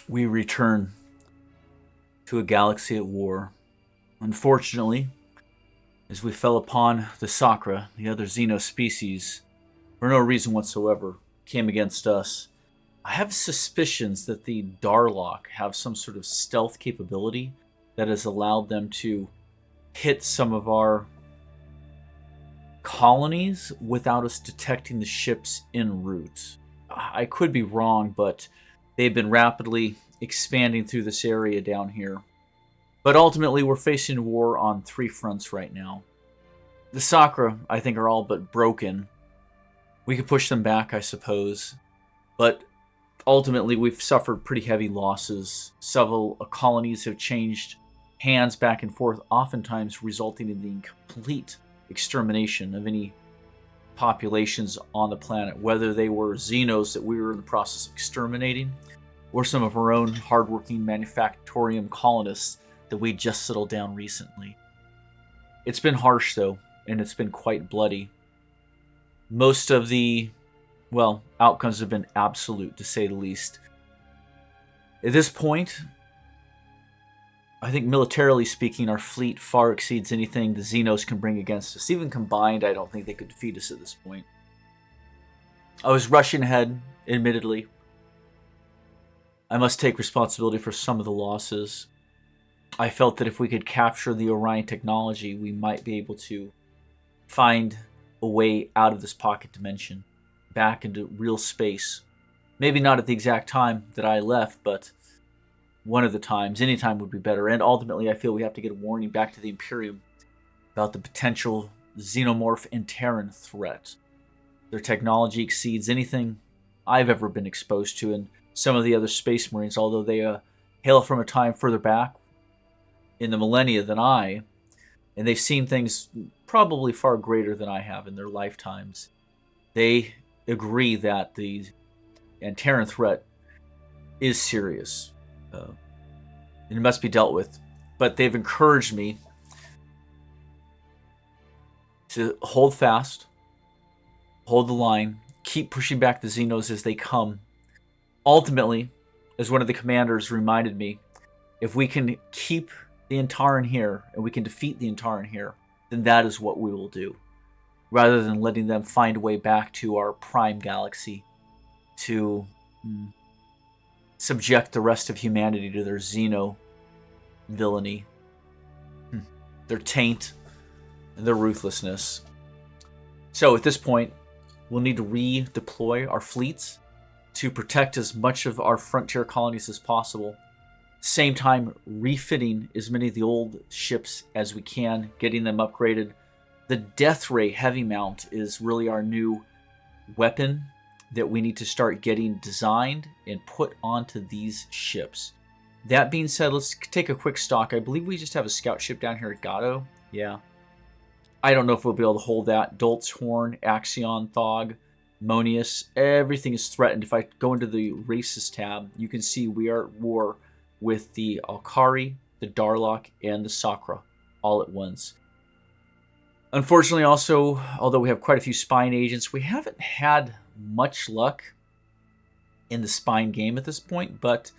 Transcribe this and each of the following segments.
We return to a galaxy at war. Unfortunately, as we fell upon the Sakra, the other Xeno species, for no reason whatsoever, came against us. I have suspicions that the Darlock have some sort of stealth capability that has allowed them to hit some of our colonies without us detecting the ships en route. I could be wrong, but they've been rapidly expanding through this area down here. But ultimately, we're facing war on three fronts right now. The Sakra, I think, are all but broken. We could push them back, I suppose. But ultimately, we've suffered pretty heavy losses. Several colonies have changed hands back and forth, oftentimes resulting in the complete extermination of any populations on the planet, whether they were Xenos that we were in the process of exterminating, or some of our own hardworking manufactorium colonists that we just settled down recently. It's been harsh, though, and it's been quite bloody. Most of the, outcomes have been absolute, to say the least. At this point, I think militarily speaking, our fleet far exceeds anything the Xenos can bring against us. Even combined, I don't think they could defeat us at this point. I was rushing ahead, admittedly. I must take responsibility for some of the losses. I felt that if we could capture the Orion technology, we might be able to find a way out of this pocket dimension, back into real space. Maybe not at the exact time that I left, but one of the times. Any time would be better. And ultimately, I feel we have to get a warning back to the Imperium about the potential xenomorph and Terran threat. Their technology exceeds anything I've ever been exposed to, and some of the other Space Marines, although they hail from a time further back in the millennia than I, and they've seen things probably far greater than I have in their lifetimes. They agree that the Terran threat is serious. And it must be dealt with. But they've encouraged me to hold fast, hold the line, keep pushing back the Xenos as they come. Ultimately, as one of the commanders reminded me, if we can keep the Antaran here and we can defeat the Antaran here, then that is what we will do. Rather than letting them find a way back to our prime galaxy to subject the rest of humanity to their Xeno villainy, their taint, and their ruthlessness. So at this point, we'll need to redeploy our fleets to protect as much of our frontier colonies as possible. Same time, refitting as many of the old ships as we can, getting them upgraded. The Death Ray Heavy Mount is really our new weapon that we need to start getting designed and put onto these ships. That being said, let's take a quick stock. I believe we just have a scout ship down here at Gato. Yeah. I don't know if we'll be able to hold that. Dolt's Horn, Axion, Thog, Monius, everything is threatened. If I go into the Races tab, you can see we are at war with the Alkari, the Darlock, and the Sakra all at once. Unfortunately, also, although we have quite a few spine agents, we haven't had much luck in the spine game at this point, but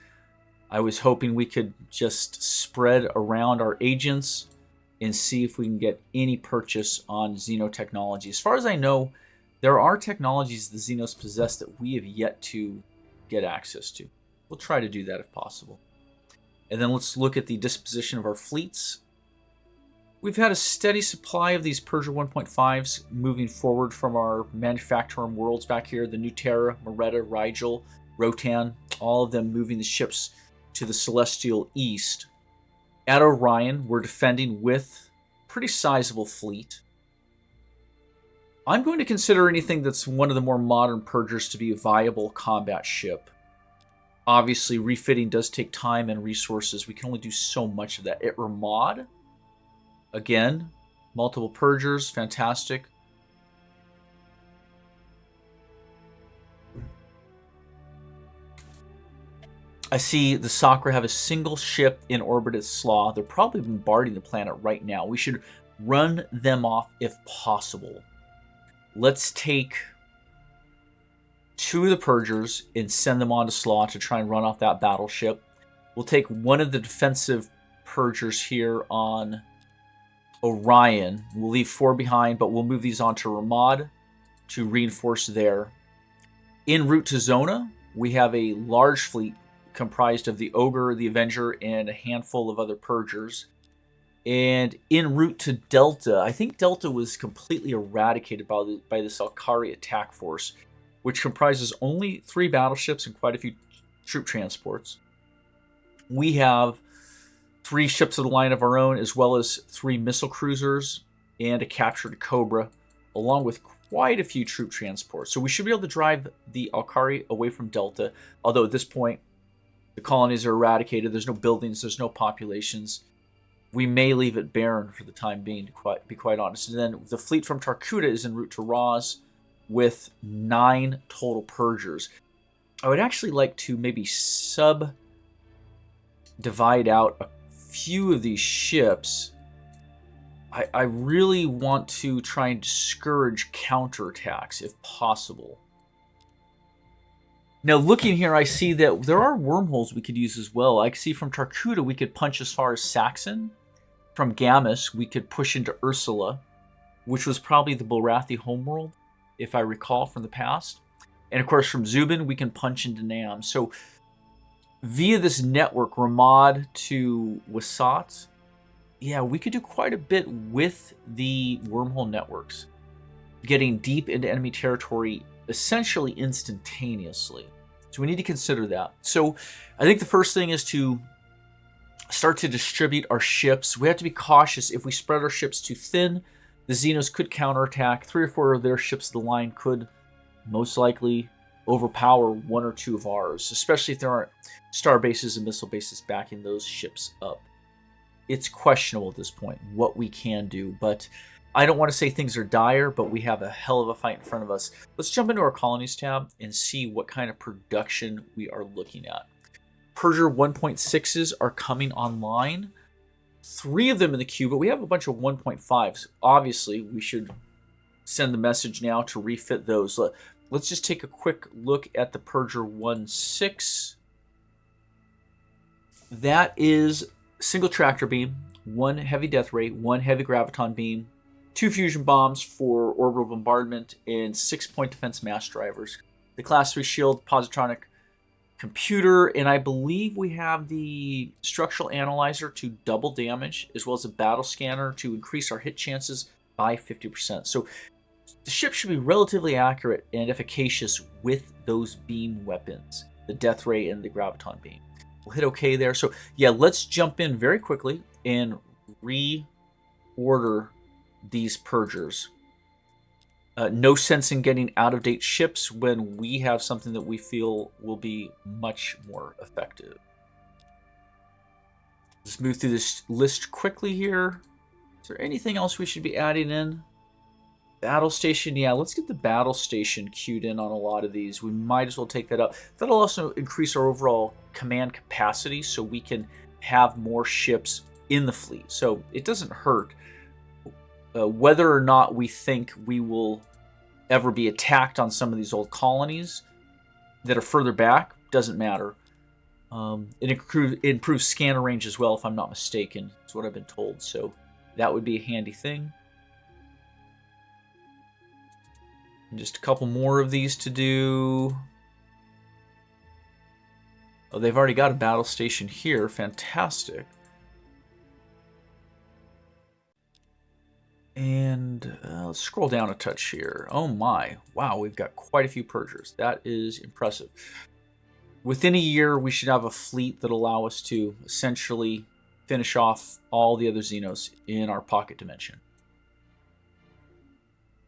I was hoping we could just spread around our agents and see if we can get any purchase on Xenotechnology. As far as I know, there are technologies the Xenos possess that we have yet to get access to. We'll try to do that if possible. And then let's look at the disposition of our fleets. We've had a steady supply of these Persia 1.5s moving forward from our manufacturing worlds back here. The New Terra, Moretta, Rigel, Rotan, all of them moving the ships to the Celestial East. At Orion, we're defending with a pretty sizable fleet. I'm going to consider anything that's one of the more modern Purgers to be a viable combat ship. Obviously, refitting does take time and resources. We can only do so much of that. At Ramad, again, multiple Purgers, fantastic. I see the Sakra have a single ship in orbit at Slaw. They're probably bombarding the planet right now. We should run them off if possible. Let's take 2 of the Purgers and send them on to Slaw to try and run off that battleship. We'll take 1 of the defensive Purgers here on Orion. We'll leave 4 behind, but we'll move these on to Ramad to reinforce there. En route to Zona, we have a large fleet comprised of the Ogre, the Avenger, and a handful of other Purgers. And en route to Delta, I think Delta was completely eradicated by this Alkari attack force, which comprises only 3 battleships and quite a few troop transports. We have 3 ships of the line of our own, as well as 3 missile cruisers and a captured Cobra, along with quite a few troop transports. So we should be able to drive the Alkari away from Delta, although at this point, the colonies are eradicated. There's no buildings, there's no populations. We may leave it barren for the time being, to be quite honest. And then the fleet from Tarkuta is en route to Raz with 9 total Purgers. I would actually like to maybe divide out a few of these ships. I really want to try and discourage counterattacks if possible. Now, looking here, I see that there are wormholes we could use as well. I see from Tarkuta we could punch as far as Saxon. From Gammas, we could push into Ursula, which was probably the Bulrathi homeworld, if I recall from the past. And of course, from Zubin, we can punch into Nam. So, via this network, Ramad to Wasat, yeah, we could do quite a bit with the wormhole networks, getting deep into enemy territory essentially instantaneously. So we need to consider that. So I think the first thing is to start to distribute our ships. We have to be cautious. If we spread our ships too thin, the Xenos could counterattack. 3 or 4 of their ships of the line could most likely overpower 1 or 2 of ours, especially if there aren't star bases and missile bases backing those ships up. It's questionable at this point what we can do, but I don't want to say things are dire, but we have a hell of a fight in front of us. Let's jump into our colonies tab and see what kind of production we are looking at. Purger 1.6s are coming online. 3 of them in the queue, but we have a bunch of 1.5s. Obviously, we should send the message now to refit those. Let's just take a quick look at the Purger 1.6. That is single tractor beam, 1 heavy death ray, 1 heavy graviton beam, 2 fusion bombs for orbital bombardment, and 6-point defense mass drivers. The class 3 shield, positronic computer, and I believe we have the structural analyzer to double damage, as well as a battle scanner to increase our hit chances by 50%. So the ship should be relatively accurate and efficacious with those beam weapons, the death ray and the graviton beam. We'll hit OK there. So yeah, let's jump in very quickly and reorder these Purgers. No sense in getting out-of-date ships when we have something that we feel will be much more effective. Let's move through this list quickly here. Is there anything else we should be adding in? Battle station, yeah, let's get the battle station queued in on a lot of these. We might as well take that up. That'll also increase our overall command capacity so we can have more ships in the fleet. So it doesn't hurt. Whether or not we think we will ever be attacked on some of these old colonies that are further back doesn't matter. It improves scanner range as well, if I'm not mistaken. That's what I've been told. So that would be a handy thing. And just a couple more of these to do. Oh, they've already got a battle station here. Fantastic. And let's scroll down a touch here. Oh my. Wow, we've got quite a few Purgers. That is impressive. Within a year, we should have a fleet that allow us to essentially finish off all the other Xenos in our pocket dimension.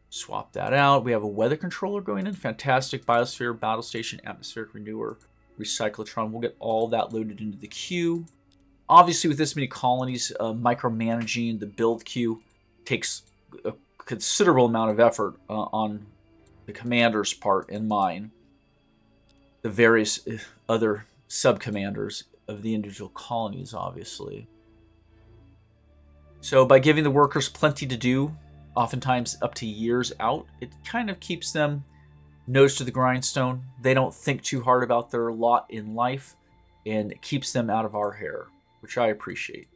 Swap that out. We have a weather controller going in. Fantastic. Biosphere, battle station, atmospheric renewer, recyclotron. We'll get all that loaded into the queue. Obviously, with this many colonies, micromanaging the build queue takes a considerable amount of effort on the commander's part and mine. The various other sub-commanders of the individual colonies, obviously. So by giving the workers plenty to do, oftentimes up to years out, it kind of keeps them nose to the grindstone. They don't think too hard about their lot in life, and it keeps them out of our hair, which I appreciate.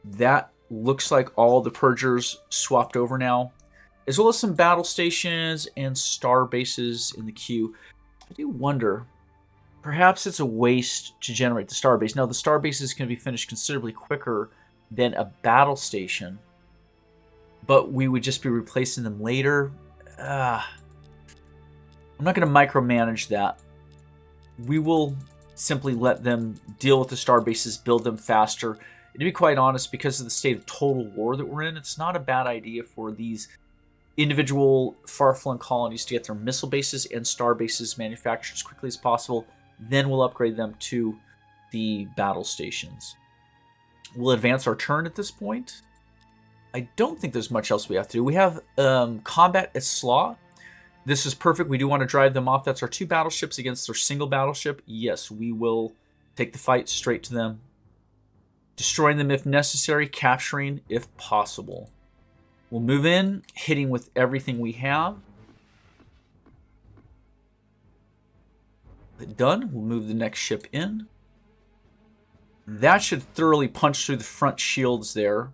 That looks like all the Purgers swapped over now, as well as some battle stations and star bases in the queue. I do wonder, perhaps it's a waste to generate the star base. Now, the star base is going to be finished considerably quicker than a battle station, but we would just be replacing them later. I'm not going to micromanage that. We will simply let them deal with the star bases, build them faster. And to be quite honest, because of the state of total war that we're in, it's not a bad idea for these individual far-flung colonies to get their missile bases and star bases manufactured as quickly as possible. Then we'll upgrade them to the battle stations. We'll advance our turn at this point. I don't think there's much else we have to do. We have combat at Slaw. This is perfect. We do want to drive them off. That's our 2 battleships against their single battleship. Yes, we will take the fight straight to them. Destroying them if necessary, capturing if possible. We'll move in, hitting with everything we have. Done. We'll move the next ship in. That should thoroughly punch through the front shields there.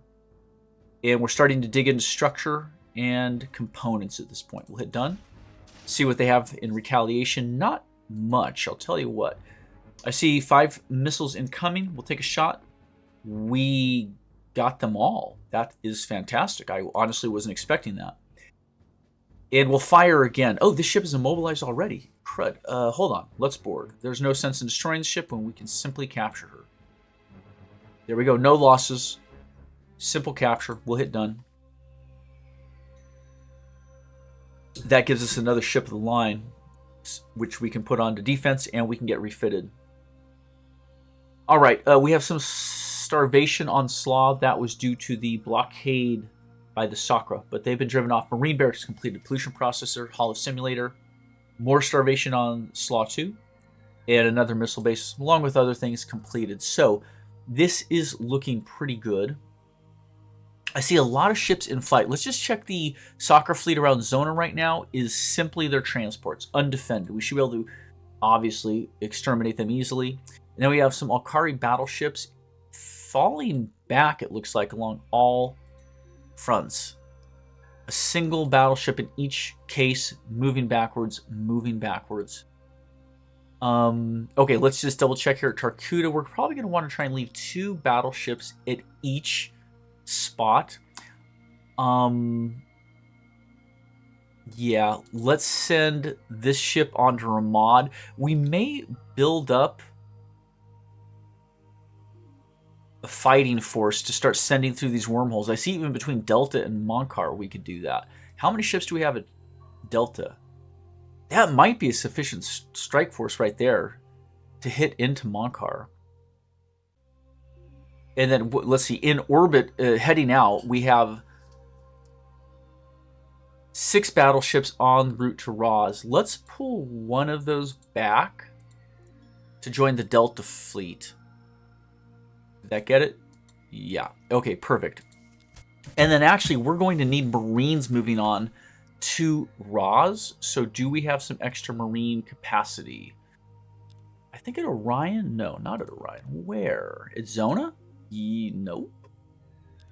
And we're starting to dig into structure and components at this point. We'll hit done. See what they have in retaliation. Not much, I'll tell you what. I see 5 missiles incoming. We'll take a shot. We got them all. That is fantastic. I honestly wasn't expecting that. And we'll fire again. Oh, this ship is immobilized already. Crud. Hold on. Let's board. There's no sense in destroying the ship when we can simply capture her. There we go. No losses. Simple capture. We'll hit done. That gives us another ship of the line, which we can put onto defense, and we can get refitted. All right. We have some starvation on Slav. That was due to the blockade by the Sakra, but they've been driven off. Marine Barracks completed. Pollution processor, Hollow simulator. More starvation on Slav 2, and another missile base, along with other things completed. So this is looking pretty good. I see a lot of ships in flight. Let's just check the Sakra fleet around Zona right now is simply their transports, undefended. We should be able to obviously exterminate them easily. And then we have some Alkari battleships falling back, it looks like, along all fronts. A single battleship in each case, moving backwards, moving backwards. Okay, let's just double check here at Tarkuta. We're probably going to want to try and leave 2 battleships at each spot. Yeah, let's send this ship onto Ramad. We may build up a fighting force to start sending through these wormholes. I see even between Delta and Monkar we could do that. How many ships do we have at Delta? That might be a sufficient strike force right there to hit into Monkar. And then, let's see, in orbit, heading out, we have 6 battleships en route to Raz. Let's pull one of those back to join the Delta fleet. Did that get it? Yeah. Okay, perfect. And then actually, we're going to need Marines moving on to Raz. So do we have some extra Marine capacity? I think at Orion? No, not at Orion. Where? At Zona? Nope.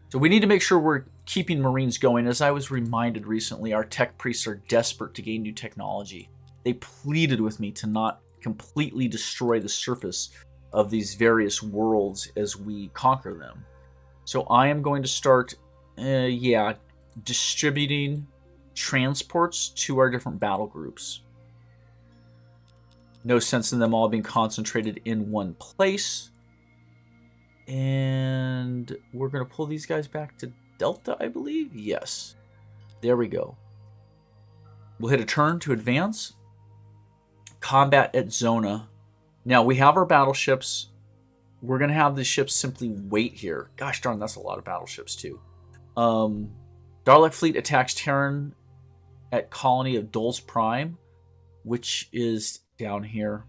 So we need to make sure we're keeping Marines going. As I was reminded recently, our tech priests are desperate to gain new technology. They pleaded with me to not completely destroy the surface of these various worlds as we conquer them. So I am going to start, distributing transports to our different battle groups. No sense in them all being concentrated in one place. And we're going to pull these guys back to Delta, I believe. Yes. There we go. We'll hit a turn to advance. Combat at Zona. Now, we have our battleships. We're going to have the ships simply wait here. Gosh darn, that's a lot of battleships, too. Dalek fleet attacks Terran at colony of Dul's Prime, which is down here.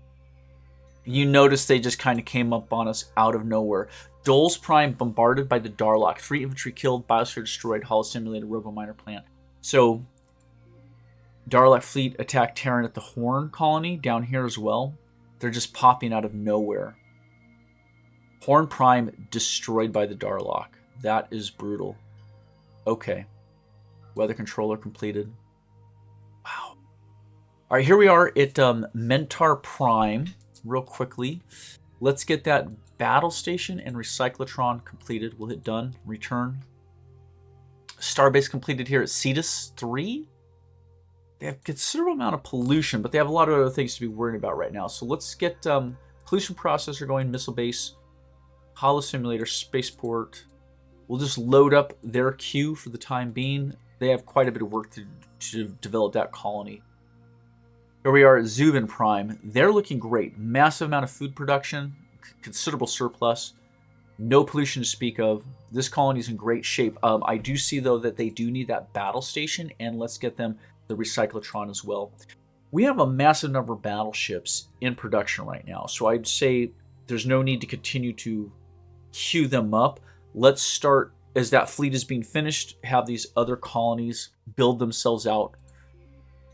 You notice they just kind of came up on us out of nowhere. Dul's Prime bombarded by the Darlock. 3 infantry killed, biosphere destroyed, hull simulated, robo miner plant. So Darlak fleet attacked Terran at the Horn colony down here as well. They're just popping out of nowhere. Horn Prime destroyed by the Darlak. That is brutal. Okay. Weather controller completed. Wow. All right, here we are at Mentar Prime. Real quickly, let's get that battle station and recyclotron completed. We'll hit done. Return. Starbase completed here at Cetus 3. They have a considerable amount of pollution, but they have a lot of other things to be worried about right now. So let's get pollution processor going, missile base, holo simulator, spaceport. We'll just load up their queue for the time being. They have quite a bit of work to develop that colony. Here we are at Zubin Prime. They're looking great. Massive amount of food production, considerable surplus, no pollution to speak of. This colony is in great shape. I do see, though, that they do need that battle station, and let's get them the recyclotron as well. We have a massive number of battleships in production right now, so I'd say there's no need to continue to queue them up. Let's start, as that fleet is being finished, have these other colonies build themselves out,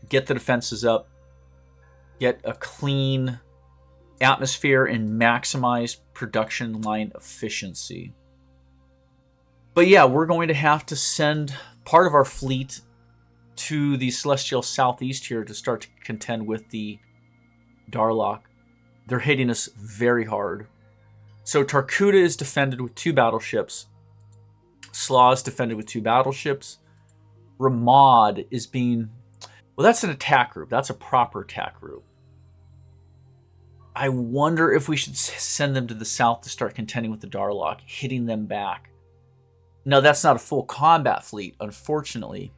get the defenses up, get a clean atmosphere, and maximize production line efficiency. But yeah, we're going to have to send part of our fleet to the Celestial Southeast here to start to contend with the Darlak. They're hitting us very hard. So Tarkuta is defended with 2 battleships. Slaw is defended with 2 battleships. Ramad is being... Well, that's an attack group. That's a proper attack group. I wonder if we should send them to the south to start contending with the Darlak, hitting them back. No, that's not a full combat fleet, unfortunately.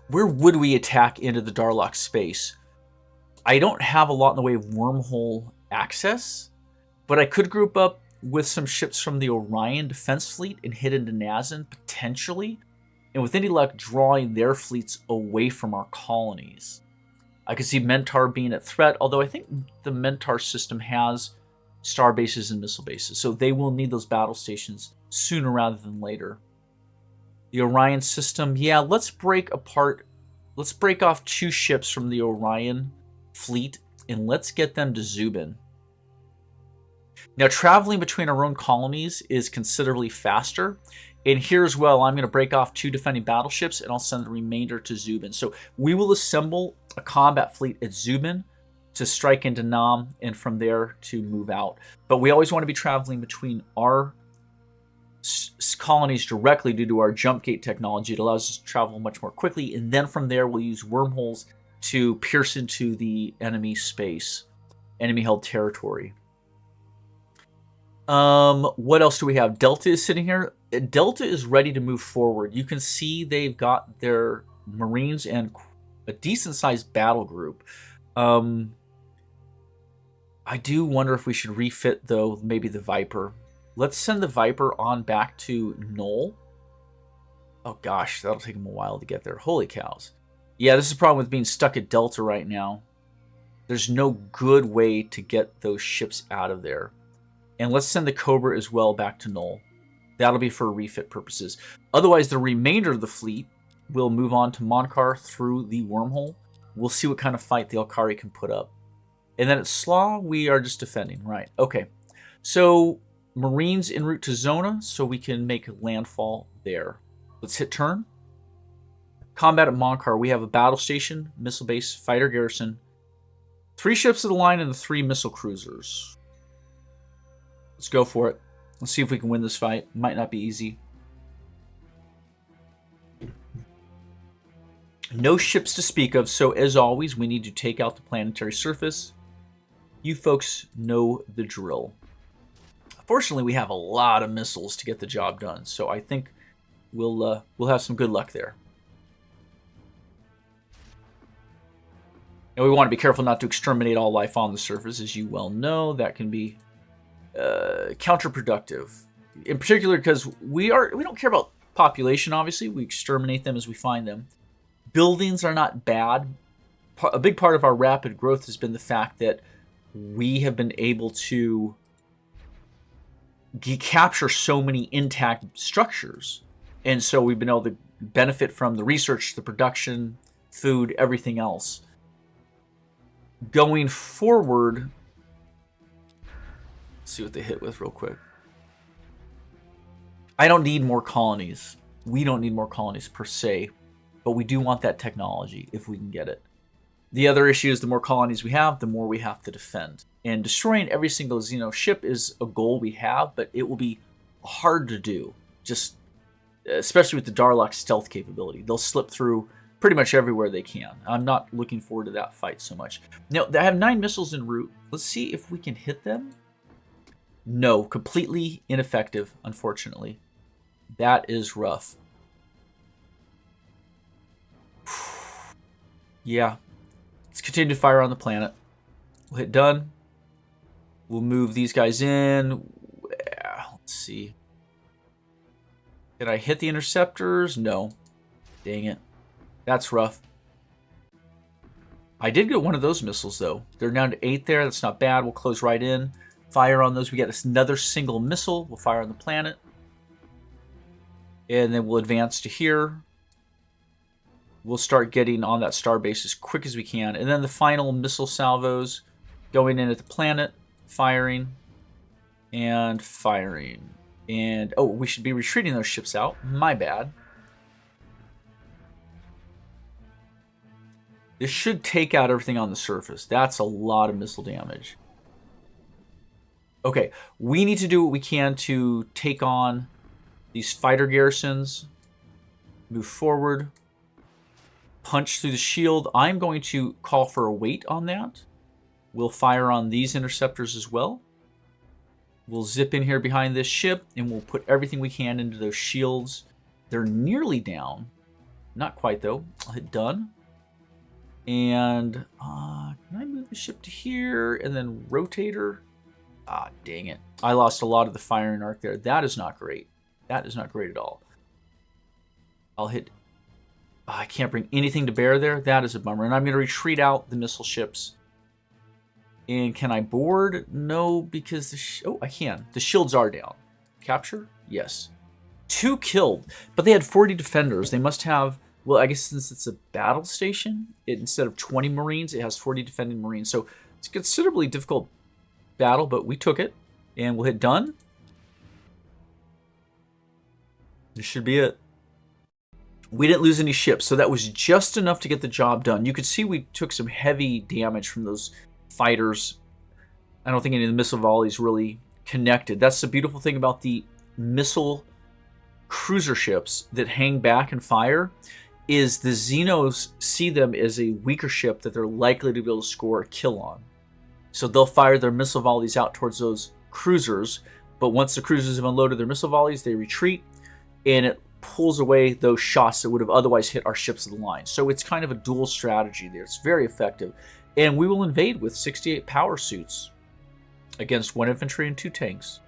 Where would we attack into the Darlak space? I don't have a lot in the way of wormhole access, but I could group up with some ships from the Orion defense fleet and hit into Nazan, potentially, and with any luck, drawing their fleets away from our colonies. I could see Mentar being at threat, although I think the Mentar system has star bases and missile bases, so they will need those battle stations sooner rather than later. The Orion system, yeah, let's break apart. Let's break off 2 ships from the Orion fleet, and let's get them to Zubin. Now, traveling between our own colonies is considerably faster. And here as well, I'm going to break off 2 defending battleships, and I'll send the remainder to Zubin. So we will assemble a combat fleet at Zubin to strike into Nam, and from there to move out. But we always want to be traveling between our colonies directly due to our jump gate technology. It allows us to travel much more quickly, and then from there we'll use wormholes to pierce into the enemy space, enemy-held territory. What else do we have? Delta is sitting here. Delta is ready to move forward. You can see they've got their Marines and a decent-sized battle group. I do wonder if we should refit, though, maybe the Viper. Let's send the Viper on back to Null. Oh gosh, that'll take them a while to get there. Holy cows. Yeah, this is the problem with being stuck at Delta right now. There's no good way to get those ships out of there. And let's send the Cobra as well back to Null. That'll be for refit purposes. Otherwise, the remainder of the fleet will move on to Monkar through the wormhole. We'll see what kind of fight the Alkari can put up. And then at Slaw, we are just defending. Right, okay. So, Marines en route to Zona, so we can make landfall there. Let's hit turn. Combat at Monkar. We have a battle station, missile base, fighter garrison, 3 ships of the line, and the 3 missile cruisers. Let's go for it. Let's see if we can win this fight. Might not be easy. No ships to speak of, so as always, we need to take out the planetary surface. You folks know the drill. Fortunately, we have a lot of missiles to get the job done, so I think we'll have some good luck there. And we want to be careful not to exterminate all life on the surface, as you well know. That can be counterproductive, in particular because we don't care about population. Obviously, we exterminate them as we find them. Buildings are not bad. A big part of our rapid growth has been the fact that we have been able to capture so many intact structures, and so we've been able to benefit from the research, the production, food, everything else. Going forward, let's see what they hit with real quick. I don't need more colonies. We don't need more colonies per se, but we do want that technology if we can get it. The other issue is the more colonies we have, the more we have to defend. And destroying every single Xeno ship is a goal we have, but it will be hard to do, just especially with the Darlock stealth capability. They'll slip through pretty much everywhere they can. I'm not looking forward to that fight so much. Now, I have 9 missiles en route. Let's see if we can hit them. No, completely ineffective, unfortunately. That is rough. Yeah. Let's continue to fire on the planet. We'll hit done. We'll move these guys in. Let's see. Did I hit the interceptors? No. Dang it. That's rough. I did get one of those missiles, though. They're down to 8 there. That's not bad. We'll close right in. Fire on those. We get another single missile. We'll fire on the planet. And then we'll advance to here. We'll start getting on that starbase as quick as we can. And then the final missile salvos going in at the planet. Firing. And firing. And, oh, we should be retreating those ships out. My bad. This should take out everything on the surface. That's a lot of missile damage. Okay, we need to do what we can to take on these fighter garrisons. Move forward. Punch through the shield. I'm going to call for a wait on that. We'll fire on these interceptors as well. We'll zip in here behind this ship, and we'll put everything we can into those shields. They're nearly down. Not quite, though. I'll hit done. And can I move the ship to here and then rotate her? Ah, dang it. I lost a lot of the firing arc there. That is not great. That is not great at all. I'll hit... I can't bring anything to bear there. That is a bummer. And I'm going to retreat out the missile ships. And can I board? No, because the... oh, I can. The shields are down. Capture? Yes. 2 killed. But they had 40 defenders. They must have... well, I guess since it's a battle station, instead of 20 Marines, it has 40 defending Marines. So it's a considerably difficult battle, but we took it. And we'll hit done. This should be it. We didn't lose any ships, so that was just enough to get the job done. You could see we took some heavy damage from those fighters. I don't think any of the missile volleys really connected. That's the beautiful thing about the missile cruiser ships that hang back and fire, is the Xenos see them as a weaker ship that they're likely to be able to score a kill on. So they'll fire their missile volleys out towards those cruisers, but once the cruisers have unloaded their missile volleys, they retreat, and it pulls away those shots that would have otherwise hit our ships of the line. So it's kind of a dual strategy there. It's very effective. And we will invade with 68 power suits against 1 infantry and 2 tanks.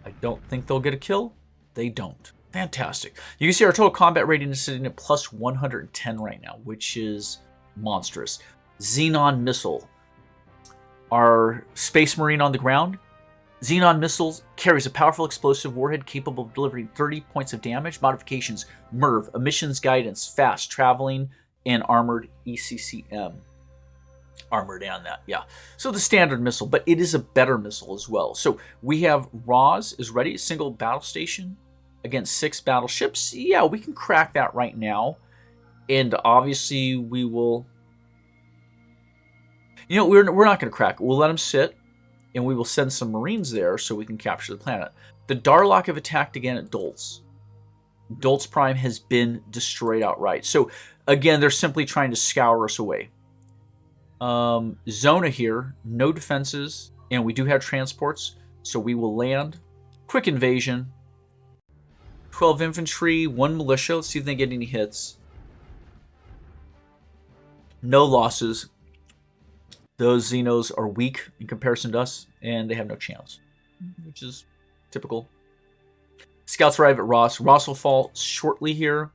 I don't think they'll get a kill. They don't. Fantastic. You can see our total combat rating is sitting at plus 110 right now, which is monstrous. Xenon missile. Our Space Marine on the ground. Xenon missiles carries a powerful explosive warhead capable of delivering 30 points of damage. Modifications: MERV, emissions guidance, fast traveling, and armored ECCM. Armored and that, yeah. So the standard missile, but it is a better missile as well. So we have Roz is ready, single battle station against 6 battleships. Yeah, we can crack that right now. And obviously we will... you know, we're not going to crack it. We'll let them sit, and we will send some Marines there so we can capture the planet. The Darlock have attacked again at Dolts. Dolts Prime has been destroyed outright. So, again, they're simply trying to scour us away. Zona here, no defenses, and we do have transports, so we will land. Quick invasion. 12 infantry, 1 militia. Let's see if they get any hits. No losses. Those Xenos are weak in comparison to us, and they have no chance, which is typical. Scouts arrive at Ross. Ross will fall shortly here.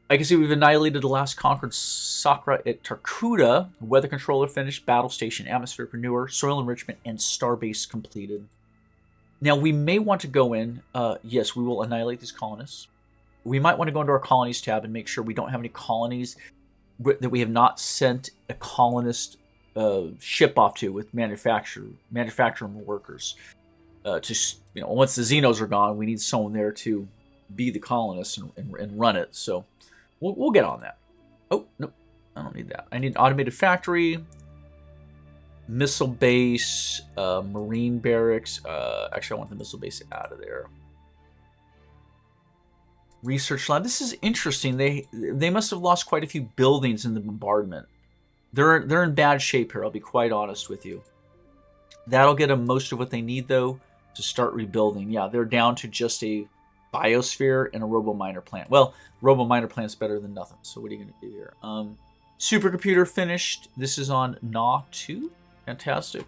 I can see we've annihilated the last conquered Sakra at Tarkuda. Weather controller finished, battle station, atmosphere manure, soil enrichment, and starbase completed. Now, we may want to go in. Yes, we will annihilate these colonists. we might want to go into our colonies tab and make sure we don't have any colonies that we have not sent a colonist ship off to with manufacturing workers. Once the Xenos are gone, we need someone there to be the colonists and run it. So we'll get on that. Oh, nope. I don't need that. I need an automated factory, missile base, marine barracks. Actually, I want the missile base out of there. Research lab. This is interesting. They must have lost quite a few buildings in the bombardment. They're in bad shape here, I'll be quite honest with you. That'll get them most of what they need, though, to start rebuilding. Yeah, they're down to just a biosphere and a robo-miner plant. Well, robo-miner plant's better than nothing, so what are you going to do here? Supercomputer finished. This is on Na 2. Fantastic.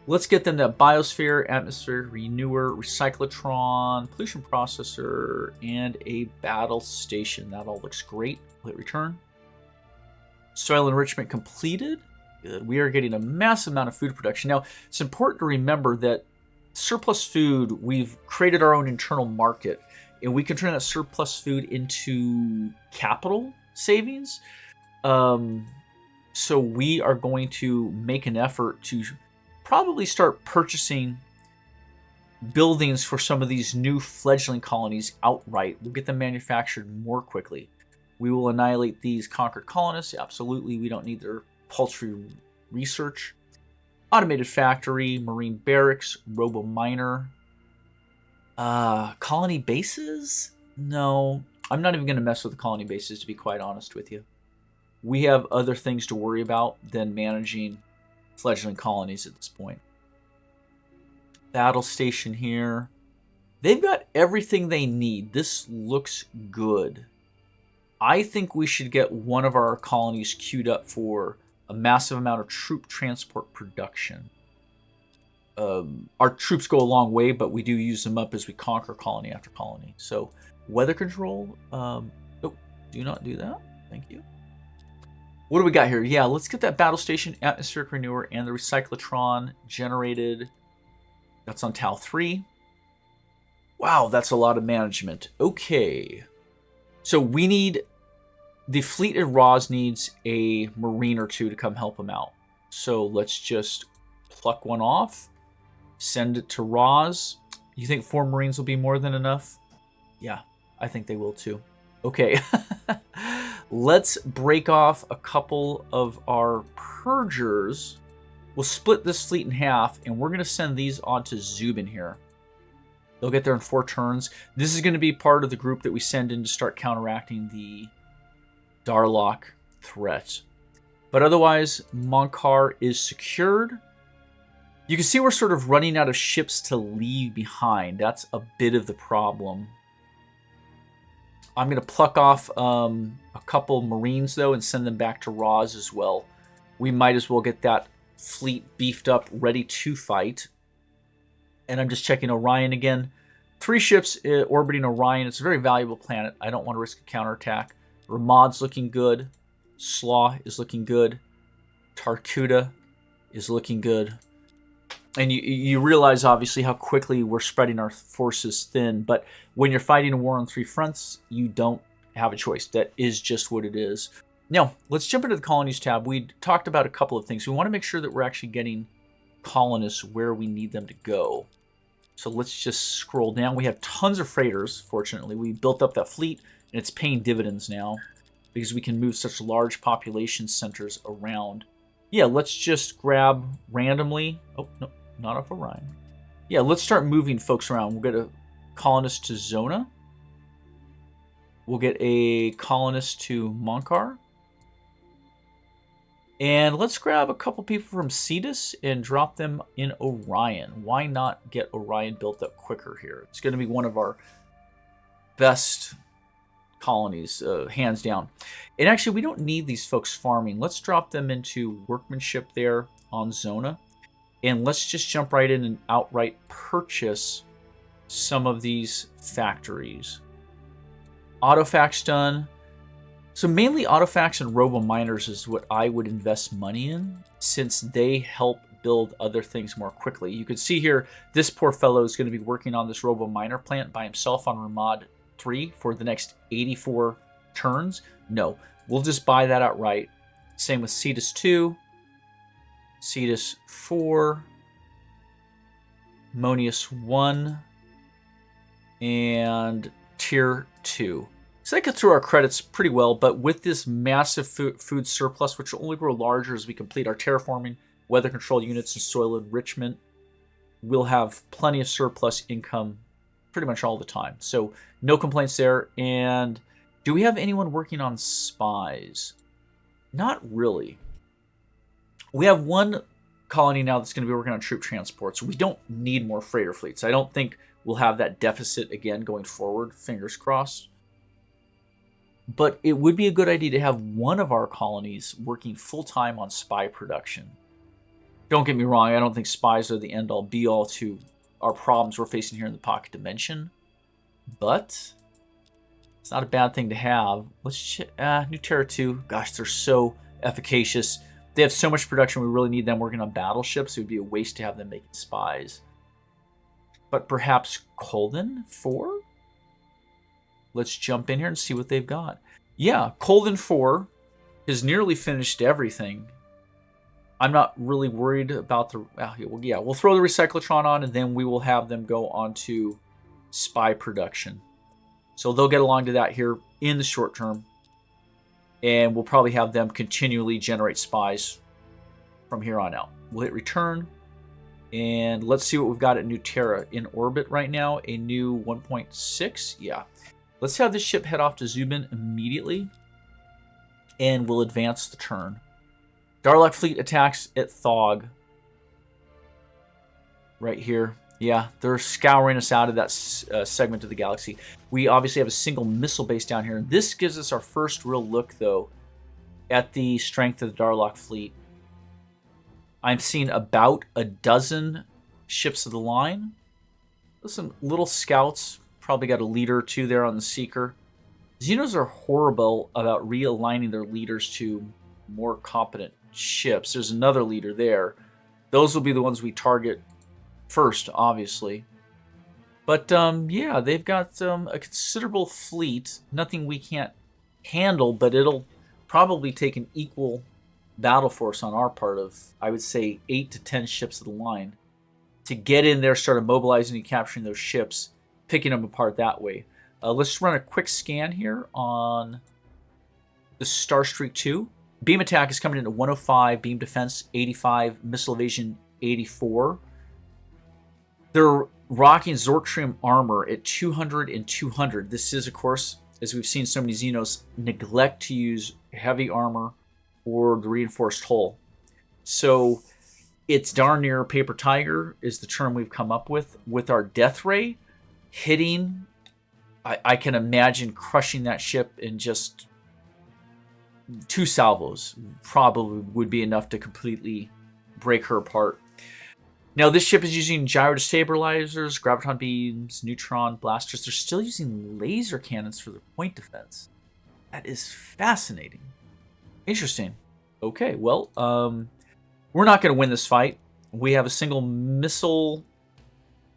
Let's get them that biosphere, atmosphere, renewer, recyclotron, pollution processor, and a battle station. That all looks great. Hit return. Soil enrichment completed. Good. We are getting a massive amount of food production. Now, it's important to remember that surplus food, we've created our own internal market, and we can turn that surplus food into capital savings. So we are going to make an effort to probably start purchasing buildings for some of these new fledgling colonies outright. We'll get them manufactured more quickly. We will annihilate these conquered colonists. Absolutely, we don't need their paltry research. Automated factory, marine barracks, robo-miner. Colony bases? No, I'm not even going to mess with the colony bases, to be quite honest with you. We have other things to worry about than managing fledgling colonies at this point. Battle station here. They've got everything they need. This looks good. I think we should get one of our colonies queued up for a massive amount of troop transport production. Our troops go a long way, but we do use them up as we conquer colony after colony. So, weather control. Oh, do not do that. Thank you. What do we got here? Yeah, let's get that battle station, atmospheric renewer, and the recyclotron generated. That's on Tau 3. Wow, that's a lot of management. Okay. So we need... The fleet at Roz needs a marine or two to come help them out. So let's just pluck one off. Send it to Roz. You think 4 marines will be more than enough? Yeah, I think they will too. Okay. Let's break off a couple of our purgers. We'll split this fleet in half, and we're going to send these on to Zubin here. They'll get there in 4 turns. This is going to be part of the group that we send in to start counteracting the Darlock threat. But otherwise, Monkar is secured. You can see we're sort of running out of ships to leave behind. That's a bit of the problem. I'm going to pluck off a couple Marines, though, and send them back to Roz as well. We might as well get that fleet beefed up, ready to fight. And I'm just checking Orion again. 3 ships orbiting Orion. It's a very valuable planet. I don't want to risk a counterattack. Ramad's looking good. Slaw is looking good. Tarkuta is looking good. And you realize, obviously, how quickly we're spreading our forces thin. But when you're fighting a war on 3 fronts, you don't have a choice. That is just what it is. Now, let's jump into the colonies tab. We talked about a couple of things. We want to make sure that we're actually getting colonists where we need them to go. So let's just scroll down. We have tons of freighters, fortunately. We built up that fleet, and it's paying dividends now because we can move such large population centers around. Yeah, let's just grab randomly. Oh, no, not off Orion. Yeah, let's start moving folks around. We'll get a colonist to Zona. We'll get a colonist to Monkar. And let's grab a couple people from Cetus and drop them in Orion. Why not get Orion built up quicker here? It's going to be one of our best colonies, hands down. And actually, we don't need these folks farming. Let's drop them into workmanship there on Zona. And let's just jump right in and outright purchase some of these factories. Autofax done. So mainly Autofax and Robo-Miners is what I would invest money in, since they help build other things more quickly. You can see here, this poor fellow is going to be working on this Robo-Miner plant by himself on Ramad 3 for the next 84 turns? No. We'll just buy that outright. Same with Cetus 2, Cetus 4, Monius 1, and Tier 2. So that gets through our credits pretty well, but with this massive food surplus, which will only grow larger as we complete our terraforming, weather control units, and soil enrichment, we'll have plenty of surplus income pretty much all the time. So no complaints there. And do we have anyone working on spies? Not really. We have one colony now that's going to be working on troop transports. We don't need more freighter fleets. I don't think we'll have that deficit again going forward. Fingers crossed. But it would be a good idea to have one of our colonies working full-time on spy production. Don't get me wrong, I don't think spies are the end-all be-all to our problems we're facing here in the pocket dimension. But it's not a bad thing to have. Let's New Terra 2. Gosh, they're so efficacious. They have so much production, we really need them working on battleships. It would be a waste to have them making spies. But perhaps Colden 4? Let's jump in here and see what they've got. Yeah, Colden 4 has nearly finished everything. I'm not really worried about the... yeah, we'll throw the recyclotron on, and then we will have them go on to spy production. So they'll get along to that here in the short term. And we'll probably have them continually generate spies from here on out. We'll hit return. And let's see what we've got at New Terra. In orbit right now, a new 1.6. Yeah. Let's have this ship head off to Zubin immediately. And we'll advance the turn. Darlock fleet attacks at Thog. Right here. Yeah, they're scouring us out of that segment of the galaxy. We obviously have a single missile base down here. This gives us our first real look, though, at the strength of the Darlock fleet. I'm seeing about a dozen ships of the line. Some little scouts. Probably got a leader or two there on the Seeker. Xenos are horrible about realigning their leaders to more competent ships. There's another leader there. Those will be the ones we target first, obviously. But, yeah, they've got a considerable fleet. Nothing we can't handle, but it'll probably take an equal battle force on our part of, I would say, 8 to 10 ships of the line to get in there, start mobilizing and capturing those ships, picking them apart that way. Let's run a quick scan here on the Starstreak 2. Beam attack is coming in at 105, beam defense 85, missile evasion 84. They're rocking Zortrium armor at 200 and 200. This is, of course, as we've seen so many Xenos neglect to use heavy armor or the reinforced hull. So it's darn near Paper Tiger is the term we've come up with our death ray hitting. I can imagine crushing that ship in just 2 salvos. Probably would be enough to completely break her apart. Now, this ship is using gyro destabilizers, graviton beams, neutron blasters. They're still using laser cannons for their point defense. That is fascinating. Interesting. Okay, well, we're not going to win this fight. We have a single missile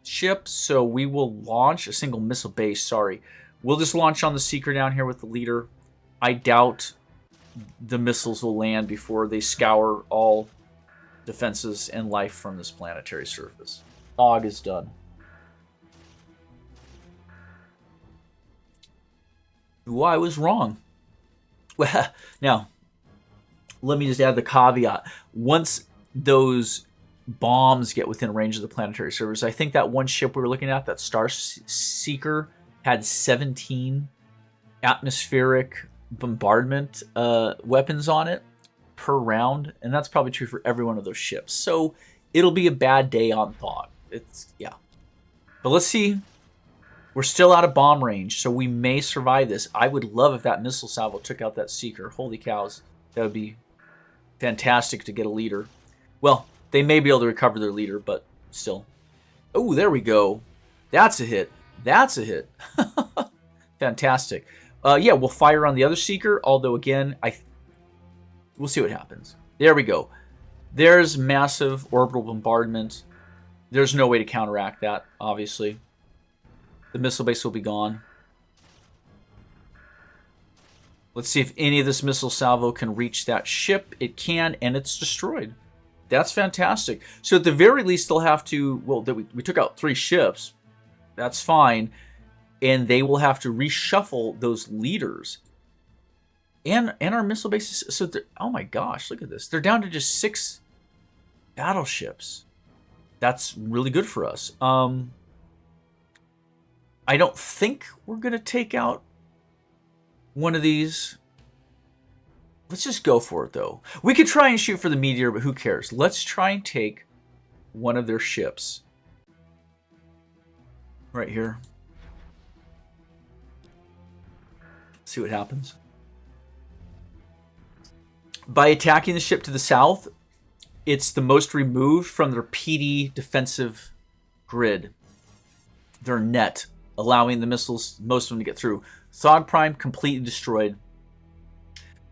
ship, so we will launch a single missile base. Sorry. We'll just launch on the Seeker down here with the leader. I doubt the missiles will land before they scour all defenses and life from this planetary surface. Dog is done. Ooh, I was wrong. Well, now, let me just add the caveat. Once those bombs get within range of the planetary surface, I think that one ship we were looking at, that Star Seeker, had 17 atmospheric bombardment weapons on it per round, and that's probably true for every one of those ships. So it'll be a bad day on Thog. Yeah. But let's see. We're still out of bomb range, so we may survive this. I would love if that missile salvo took out that Seeker. Holy cows. That would be fantastic to get a leader. Well, they may be able to recover their leader, but still. Oh, there we go. That's a hit. That's a hit. Fantastic. Yeah, we'll fire on the other Seeker, although, again, we'll see what happens. There we go. There's massive orbital bombardment. There's no way to counteract that, obviously. The missile base will be gone. Let's see if any of this missile salvo can reach that ship. It can, and it's destroyed. That's fantastic. So at the very least, they'll have to... Well, we took out 3 ships. That's fine. And they will have to reshuffle those leaders. And our missile bases... So oh my gosh, look at this. They're down to just 6 battleships. That's really good for us. I don't think we're going to take out one of these. Let's just go for it, though. We could try and shoot for the meteor, but who cares? Let's try and take one of their ships. Right here. See what happens. By attacking the ship to the south, it's the most removed from their PD defensive grid. Their net, allowing the missiles, most of them, to get through. Thog Prime, completely destroyed.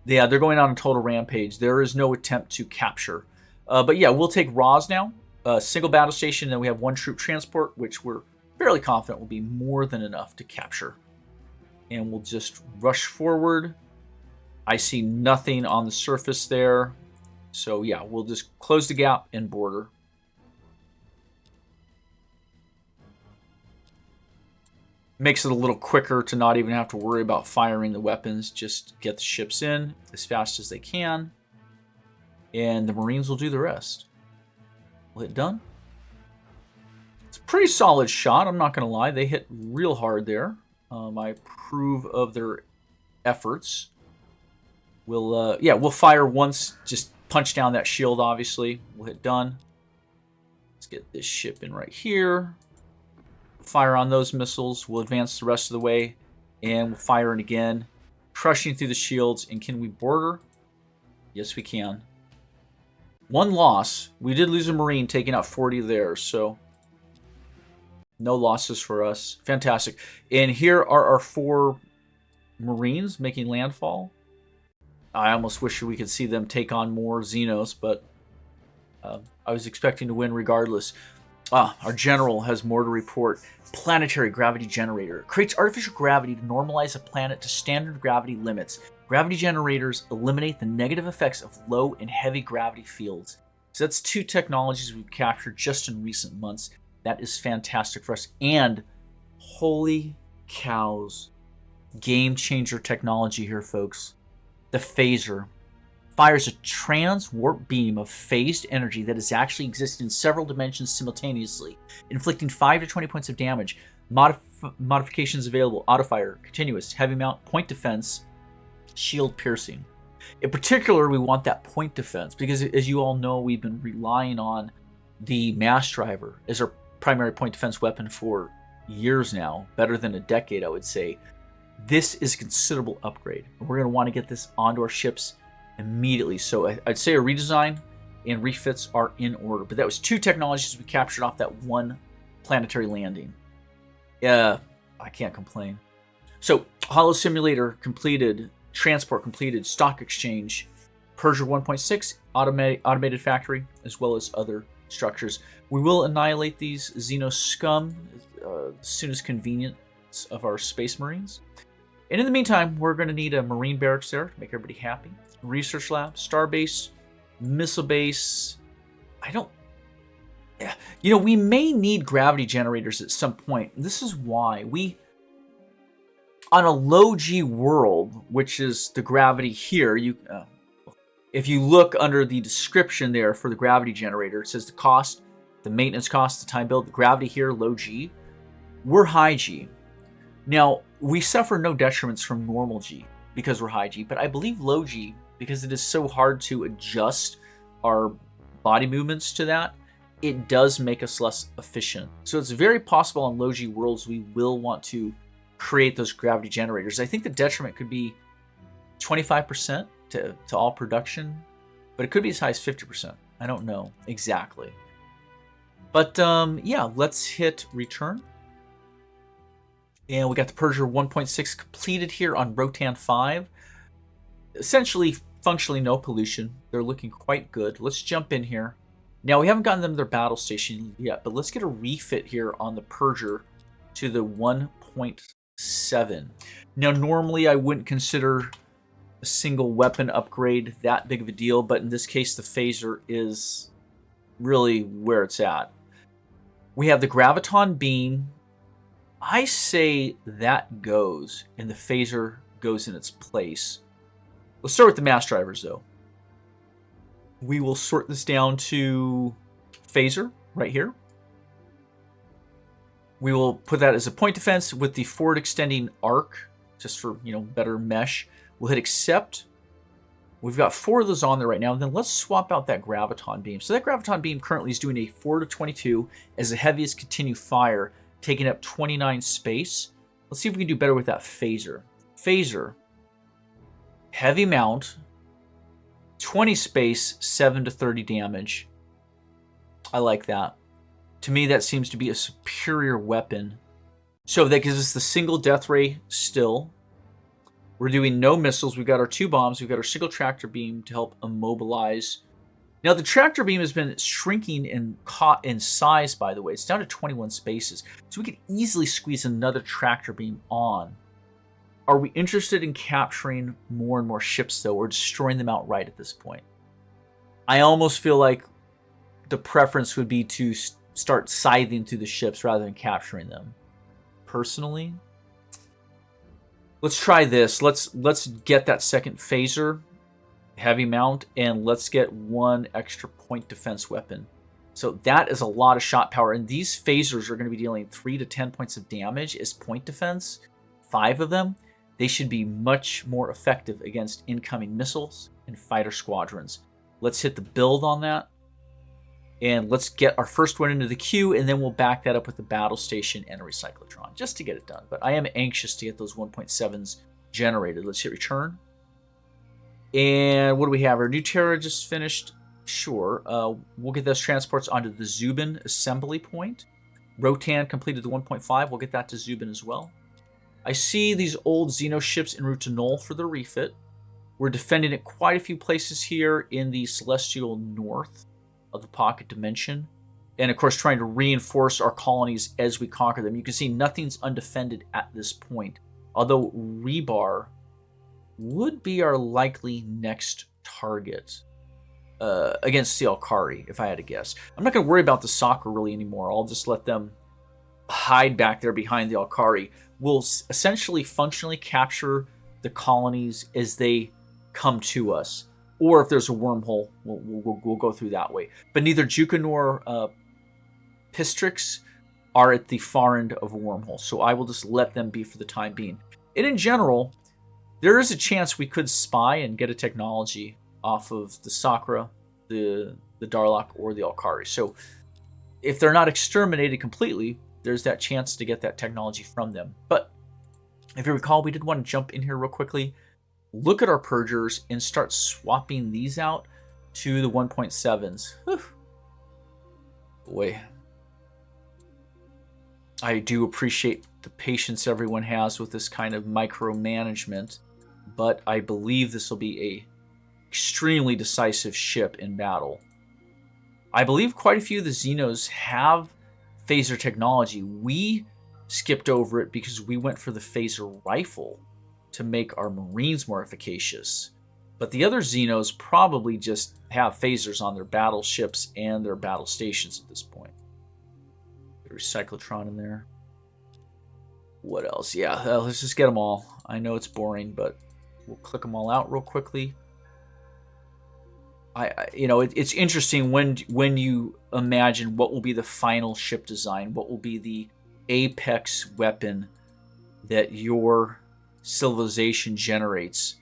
Yeah, they're going on a total rampage. There is no attempt to capture. But yeah, we'll take Roz now. A single battle station, and then we have 1 troop transport, which we're fairly confident will be more than enough to capture. And we'll just rush forward. I see nothing on the surface there. So yeah, we'll just close the gap and border. Makes it a little quicker to not even have to worry about firing the weapons. Just get the ships in as fast as they can. And the Marines will do the rest. We'll hit done. It's a pretty solid shot, I'm not going to lie. They hit real hard there. I approve of their efforts. We'll fire once. Just punch down that shield, obviously. We'll hit done. Let's get this ship in right here. Fire on those missiles. We'll advance the rest of the way, and we'll fire it again, crushing through the shields. And can we border? Yes, we can. 1 loss. We did lose a Marine, taking out 40 there, so no losses for us. Fantastic. And here are our 4 Marines making landfall. I almost wish we could see them take on more Xenos, but I was expecting to win regardless. Our general has more to report. Planetary gravity generator. Creates artificial gravity to normalize a planet to standard gravity limits. Gravity generators eliminate the negative effects of low and heavy gravity fields. So that's 2 technologies we've captured just in recent months. That is fantastic for us. And holy cows. Game changer technology here, folks. The phaser. Fires a trans-warp beam of phased energy that has actually existed in several dimensions simultaneously, inflicting 5 to 20 points of damage. Modifications available: auto-fire, continuous, heavy mount, point defense, shield piercing. In particular, we want that point defense because, as you all know, we've been relying on the mass driver as our primary point defense weapon for years now, better than a decade, I would say. This is a considerable upgrade. We're going to want to get this onto our ships immediately. So I'd say a redesign and refits are in order. But that was 2 technologies we captured off that 1 planetary landing. I can't complain. So Holo Simulator completed, transport completed, stock exchange, Persia 1.6, automated factory, as well as other structures. We will annihilate these Xeno scum as soon as convenient of our Space Marines. And in the meantime, we're going to need a Marine barracks there to make everybody happy. Research lab, starbase, missile base. We may need gravity generators at some point. This is why on a low G world, which is the gravity here, if you look under the description there for the gravity generator, it says the cost, the maintenance cost, the time build, the gravity here, low G. We're high G. Now, we suffer no detriments from normal G because we're high G, but I believe low G, because it is so hard to adjust our body movements to that, it does make us less efficient. So it's very possible on low G worlds we will want to create those gravity generators. I think the detriment could be 25% to all production, but it could be as high as 50%. I don't know exactly. But yeah, let's hit return. And we got the Persia 1.6 completed here on Rotan 5. Essentially, functionally no pollution. They're looking quite good. Let's jump in here. Now, we haven't gotten them their battle station yet, but let's get a refit here on the Persia to the 1.7. Now, normally I wouldn't consider a single weapon upgrade that big of a deal, but in this case, the phaser is really where it's at. We have the graviton beam. I say that goes, and the phaser goes in its place. Let's start with the mass drivers, though. We will sort this down to phaser right here. We will put that as a point defense with the forward extending arc, just for, better mesh. We'll hit accept. We've got 4 of those on there right now. And then let's swap out that graviton beam. So that graviton beam currently is doing a forward of 22 as the heaviest continue fire, taking up 29 space. Let's see if we can do better with that phaser. Phaser, heavy mount, 20 space, 7 to 30 damage. I like that. To me, that seems to be a superior weapon. So that gives us the single death ray still. We're doing no missiles. We've got our 2 bombs. We've got our single tractor beam to help immobilize. Now, the tractor beam has been shrinking in size, by the way. It's down to 21 spaces. So we could easily squeeze another tractor beam on. Are we interested in capturing more and more ships, though, or destroying them outright at this point? I almost feel like the preference would be to start scything through the ships rather than capturing them. Personally, let's try this. Let's get that second phaser, heavy mount, and let's get 1 extra point defense weapon. So that is a lot of shot power, and these phasers are going to be dealing 3 to 10 points of damage as point defense. 5 of them. They should be much more effective against incoming missiles and fighter squadrons. Let's hit the build on that. And let's get our first one into the queue, and then we'll back that up with the battle station and a recyclotron, just to get it done. But I am anxious to get those 1.7s generated. Let's hit return. And what do we have? Our new Terra just finished. Sure. We'll get those transports onto the Zubin assembly point. Rotan completed the 1.5. We'll get that to Zubin as well. I see these old Xeno ships en route to Null for the refit. We're defending at quite a few places here in the celestial north of the pocket dimension. And of course, trying to reinforce our colonies as we conquer them. You can see nothing's undefended at this point. Although Rebar would be our likely next target against the Alkari, if I had to guess. I'm not going to worry about the soccer really anymore. I'll just let them hide back there behind the Alkari. We'll essentially functionally capture the colonies as they come to us. Or if there's a wormhole, we'll go through that way. But neither Juka nor Pistrix are at the far end of a wormhole. So I will just let them be for the time being. And in general, there is a chance we could spy and get a technology off of the Sakra, the Darlok, or the Alkari. So if they're not exterminated completely, there's that chance to get that technology from them. But if you recall, we did want to jump in here real quickly, look at our Purgers, and start swapping these out to the 1.7s. Whew. Boy. I do appreciate the patience everyone has with this kind of micromanagement, but I believe this will be a extremely decisive ship in battle. I believe quite a few of the Xenos have phaser technology. We skipped over it because we went for the phaser rifle to make our Marines more efficacious. But the other Xenos probably just have phasers on their battleships and their battle stations at this point. Get a recyclotron in there. What else? Yeah, let's just get them all. I know it's boring, but we'll click them all out real quickly. It's interesting when you imagine what will be the final ship design, what will be the apex weapon that your civilization generates.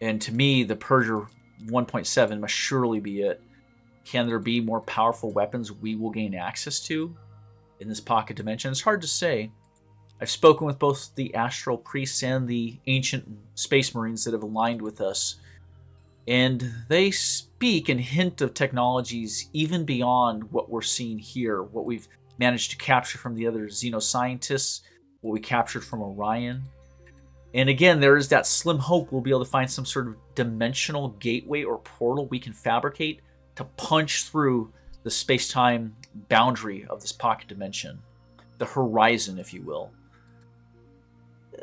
And to me, the Purger 1.7 must surely be it. Can there be more powerful weapons we will gain access to in this pocket dimension? It's hard to say. I've spoken with both the Astral Priests and the ancient Space Marines that have aligned with us, and they speak and hint of technologies even beyond what we're seeing here, what we've managed to capture from the other xenoscientists, what we captured from Orion. And again, there is that slim hope we'll be able to find some sort of dimensional gateway or portal we can fabricate to punch through the space-time boundary of this pocket dimension. The horizon, if you will.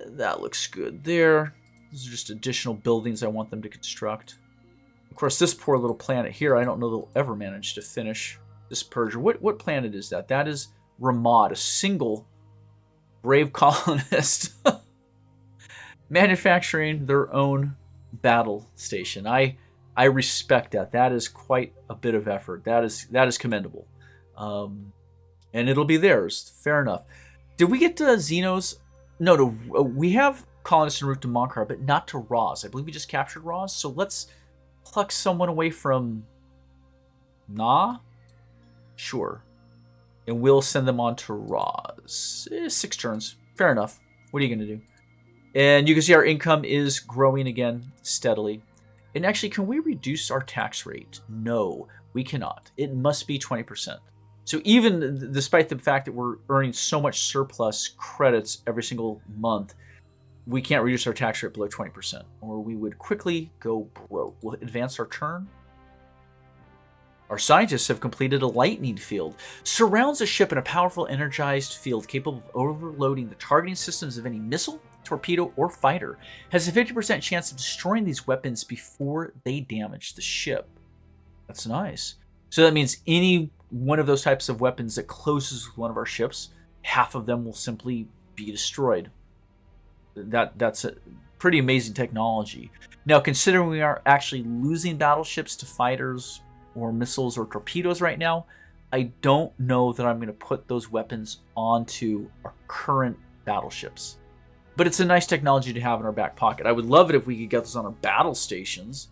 That looks good there. These are just additional buildings I want them to construct. Of course, this poor little planet here, I don't know they'll ever manage to finish this purger. What planet is that? That is Ramad, a single brave colonist manufacturing their own battle station. I respect that. That is quite a bit of effort. That is commendable. And it'll be theirs. Fair enough. Did we get to Xenos? No, we have colonists en route to Monkar, but not to Roz. I believe we just captured Roz. So let's pluck someone away from Nah? Sure. And we'll send them on to Roz. 6 turns. Fair enough. What are you going to do? And you can see our income is growing again steadily. And actually, can we reduce our tax rate? No, we cannot. It must be 20%. So even despite the fact that we're earning so much surplus credits every single month, we can't reduce our tax rate below 20%, or we would quickly go broke. We'll advance our turn. Our scientists have completed a lightning field. Surrounds a ship in a powerful energized field capable of overloading the targeting systems of any missile, torpedo, or fighter. Has a 50% chance of destroying these weapons before they damage the ship. That's nice. So that means any one of those types of weapons that closes with one of our ships, half of them will simply be destroyed. That's a pretty amazing technology. Now, considering we are actually losing battleships to fighters or missiles or torpedoes right now, I don't know that I'm going to put those weapons onto our current battleships. But it's a nice technology to have in our back pocket. I would love it if we could get this on our battle stations.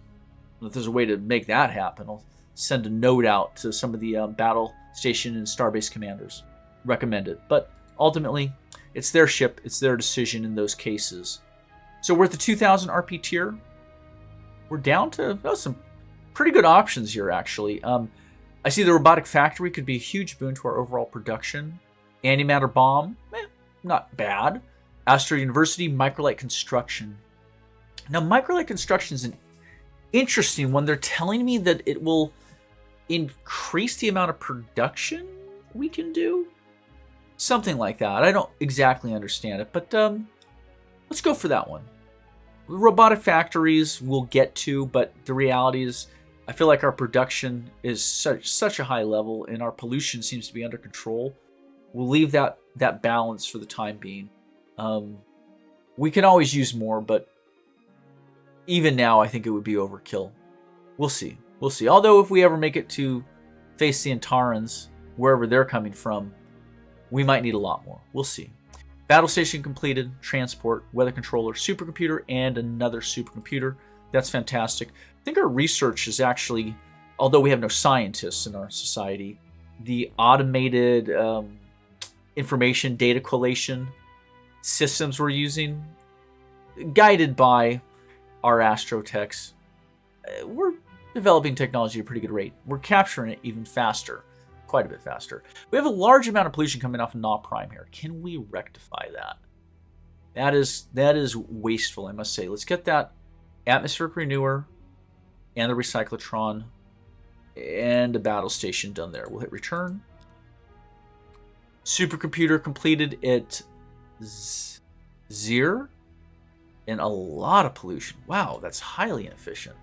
If there's a way to make that happen, I'll send a note out to some of the battle station and starbase commanders. Recommend it. But ultimately, it's their ship. It's their decision in those cases. So we're at the 2000 RP tier. We're down to some pretty good options here, actually. I see the robotic factory could be a huge boon to our overall production. Antimatter bomb, not bad. Astro University, microlight construction. Now, microlight construction is an interesting one. They're telling me that it will increase the amount of production we can do. Something like that. I don't exactly understand it, but let's go for that one. Robotic factories we'll get to, but the reality is I feel like our production is such a high level and our pollution seems to be under control. We'll leave that balance for the time being. We can always use more, but even now I think it would be overkill. We'll see. We'll see. Although if we ever make it to face the Terrans, wherever they're coming from, we might need a lot more. We'll see. Battle station completed, transport, weather controller, supercomputer, and another supercomputer. That's fantastic. I think our research is actually, although we have no scientists in our society, the automated information data collation systems we're using, guided by our astrotechs, we're developing technology at a pretty good rate. We're capturing it even faster, quite a bit faster. We have a large amount of pollution coming off of Na Prime here. Can we rectify that? That is wasteful, I must say. Let's get that atmospheric renewer and the recyclotron and a battle station done there. We'll hit return. Supercomputer completed at Zir, and a lot of pollution. Wow, that's highly inefficient.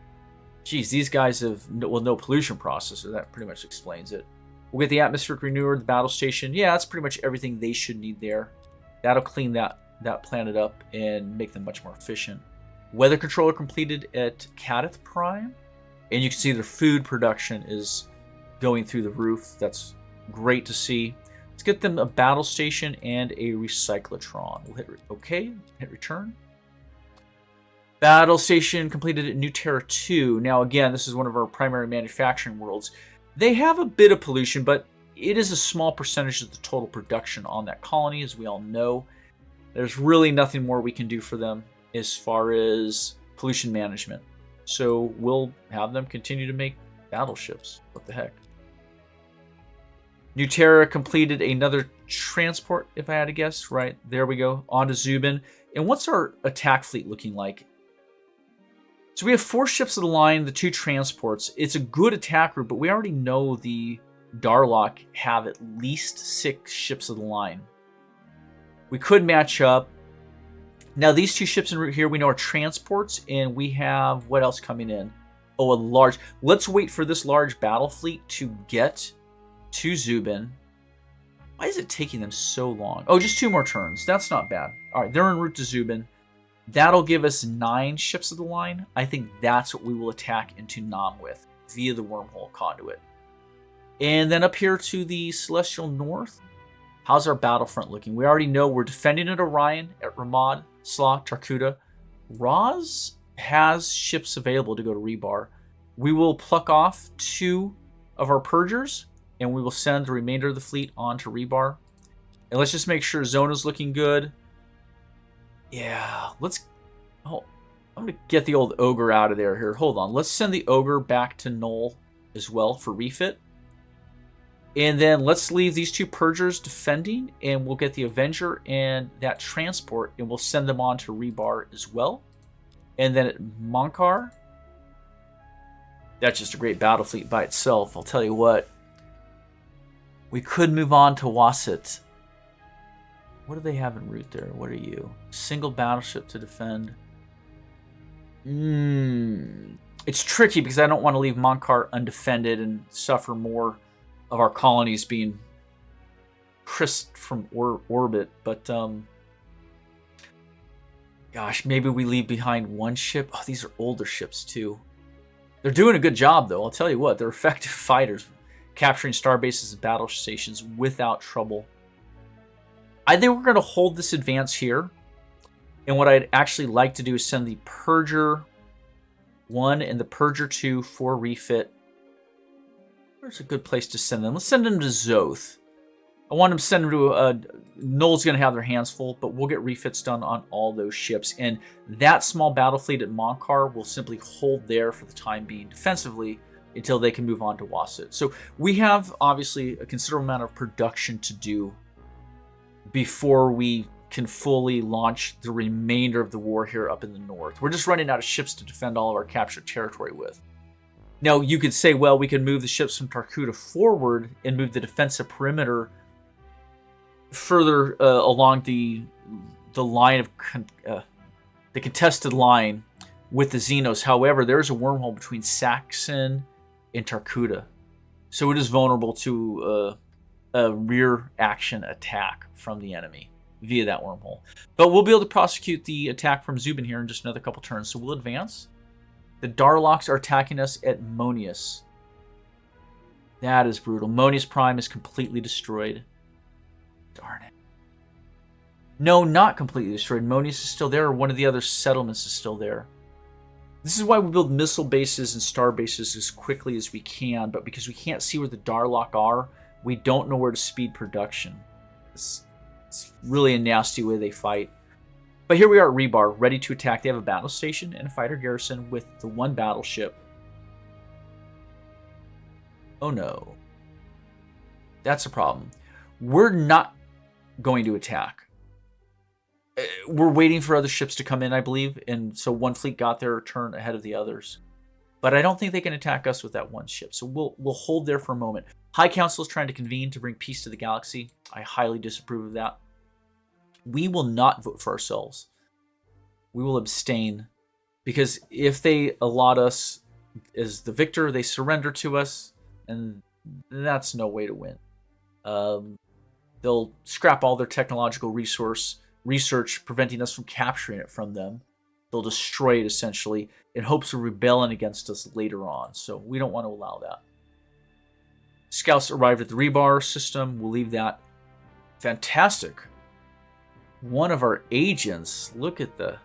Geez, these guys have no pollution processor. That pretty much explains it. We'll get the atmospheric renewer, the battle station. Yeah, that's pretty much everything they should need there. That'll clean that planet up and make them much more efficient. Weather controller completed at Kadith Prime, and you can see their food production is going through the roof. That's great to see. Let's get them a battle station and a recyclotron. We'll hit OK, hit return. Battle station completed at New Terra 2. Now again, this is one of our primary manufacturing worlds. They have a bit of pollution, but it is a small percentage of the total production on that colony, as we all know. There's really nothing more we can do for them as far as pollution management. So we'll have them continue to make battleships. What the heck? New Terra completed another transport, if I had to guess. Right, there we go. On to Zubin. And what's our attack fleet looking like? So we have 4 ships of the line, the 2 transports. It's a good attack route, but we already know the Darlock have at least 6 ships of the line. We could match up. Now, these 2 ships en route here, we know are transports, and we have what else coming in? Oh, a large. Let's wait for this large battle fleet to get to Zubin. Why is it taking them so long? Oh, just 2 more turns. That's not bad. All right, they're en route to Zubin. That'll give us 9 ships of the line. I think that's what we will attack into Nam with via the wormhole conduit. And then up here to the Celestial North, how's our battlefront looking? We already know we're defending at Orion, at Ramad, Sla, Tarkuta. Raz has ships available to go to Rebar. We will pluck off 2 of our Purgers, and we will send the remainder of the fleet on to Rebar. And let's just make sure Zona's looking good. Yeah, let's... Oh, I'm going to get the old Ogre out of there here. Hold on. Let's send the Ogre back to Null as well for refit. And then let's leave these 2 Purgers defending, and we'll get the Avenger and that transport, and we'll send them on to Rebar as well. And then at Monkar, that's just a great battle fleet by itself. I'll tell you what. We could move on to Wasset. What do they have en route there? What are you? Single battleship to defend. It's tricky because I don't want to leave Monkar undefended and suffer more of our colonies being crisped from orbit. But, gosh, maybe we leave behind 1 ship. Oh, these are older ships, too. They're doing a good job, though. I'll tell you what. They're effective fighters, capturing star bases and battle stations without trouble. I think we're going to hold this advance here. And what I'd actually like to do is send the Purger 1 and the Purger 2 for refit. Where's a good place to send them? Let's send them to Zoth. I want them to send them to... Null's going to have their hands full, but we'll get refits done on all those ships. And that small battle fleet at Monkar will simply hold there for the time being defensively until they can move on to Wasset. So we have, obviously, a considerable amount of production to do before we can fully launch the remainder of the war here up in the north. We're just running out of ships to defend all of our captured territory with. Now, you could say, well, we can move the ships from Tarkuta forward and move the defensive perimeter further along the line of the contested line with the Xenos. However, there's a wormhole between Saxon and Tarkuta, so it is vulnerable to a rear action attack from the enemy via that wormhole. But we'll be able to prosecute the attack from Zubin here in just another couple turns, so we'll advance. The Darloks are attacking us at Monius. That is brutal. Monius Prime is completely destroyed. Darn it. No, not completely destroyed. Monius is still there, or one of the other settlements is still there. This is why we build missile bases and star bases as quickly as we can, but because we can't see where the Darlok are, we don't know where to speed production. It's really a nasty way they fight. But here we are at Rebar, ready to attack. They have a battle station and a fighter garrison with the 1 battleship. Oh no. That's a problem. We're not going to attack. We're waiting for other ships to come in, I believe, and so 1 fleet got their turn ahead of the others. But I don't think they can attack us with that 1 ship, so we'll hold there for a moment. High Council is trying to convene to bring peace to the galaxy. I highly disapprove of that. We will not vote for ourselves. We will abstain, because if they allot us as the victor, they surrender to us, and that's no way to win. They'll scrap all their technological research, preventing us from capturing it from them. They'll destroy it, essentially, in hopes of rebelling against us later on. So we don't want to allow that. Scouts arrived at the Rebar system. We'll leave that. Fantastic. One of our agents. Look at the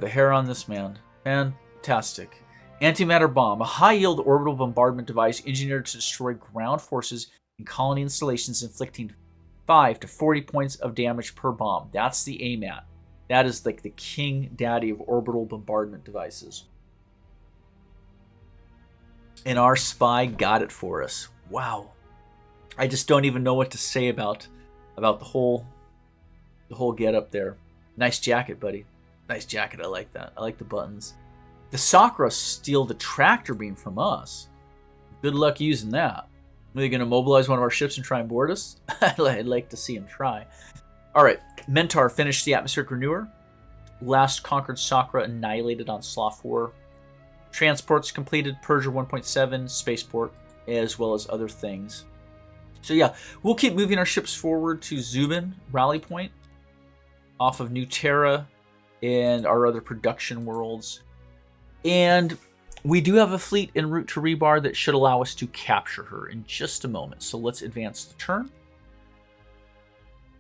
hair on this man. Fantastic. Antimatter bomb, a high-yield orbital bombardment device engineered to destroy ground forces and colony installations, inflicting 5 to 40 points of damage per bomb. That's the AMAT. That is like the king daddy of orbital bombardment devices. And our spy got it for us. Wow. I just don't even know what to say about the whole get up there. Nice jacket, buddy. Nice jacket. I like that. I like the buttons. The Sakra steal the tractor beam from us. Good luck using that. Are they going to mobilize one of our ships and try and board us? I'd like to see them try. All right. Mentar finished the atmospheric renewer. Last conquered Sakra annihilated on Sloth 4. Transports completed, Persia 1.7, Spaceport, as well as other things. So yeah, we'll keep moving our ships forward to Zubin, Rally Point, off of New Terra, and our other production worlds. And we do have a fleet en route to Rebar that should allow us to capture her in just a moment. So let's advance the turn.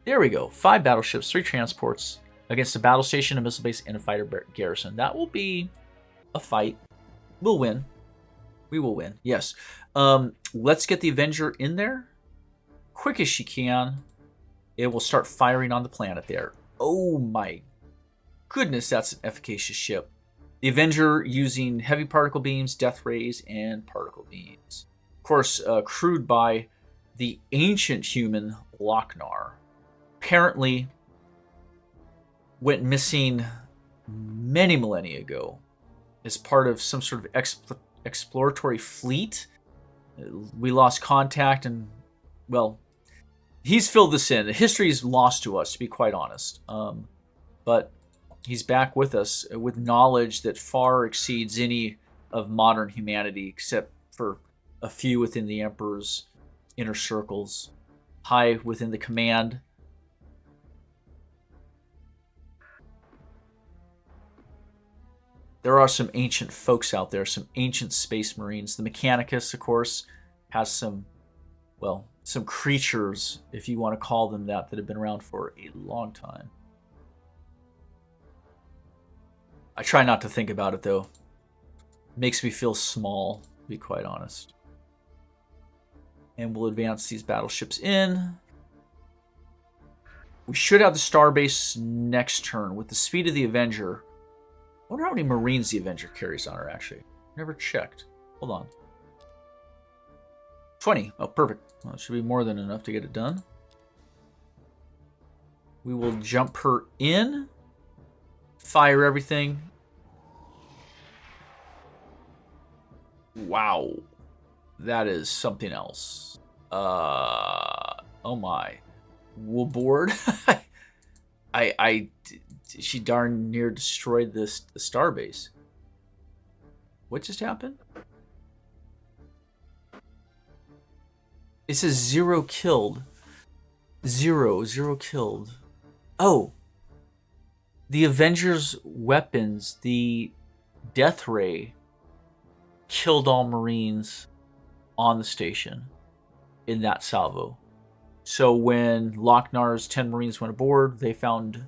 There we go. 5 battleships, 3 transports against a battle station, a missile base, and a fighter garrison. That will be a fight. We'll win. We will win. Yes. Let's get the Avenger in there. Quick as she can. It will start firing on the planet there. Oh my goodness, that's an efficacious ship. The Avenger using heavy particle beams, death rays, and particle beams. Of course, crewed by the ancient human Lochnar. Apparently went missing many millennia ago as part of some sort of exploratory fleet. We lost contact and, well, he's filled this in. History is lost to us, to be quite honest. But he's back with us with knowledge that far exceeds any of modern humanity, except for a few within the Emperor's inner circles, high within the command. There are some ancient folks out there, some ancient space marines. The Mechanicus, of course, has some, well, some creatures, if you want to call them that have been around for a long time. I try not to think about it, though. It makes me feel small, to be quite honest. And we'll advance these battleships in. We should have the starbase next turn. With the speed of the Avenger, I wonder how many Marines the Avenger carries on her, actually. Never checked. Hold on. 20. Oh, perfect. Well, that should be more than enough to get it done. We will jump her in. Fire everything. Wow. That is something else. Oh my. We'll board. She darn near destroyed the starbase. What just happened? It says 0 killed. 0 killed. Oh. The Avengers' weapons, the Death Ray, killed all Marines on the station in that salvo. So when Lochnar's 10 Marines went aboard, they found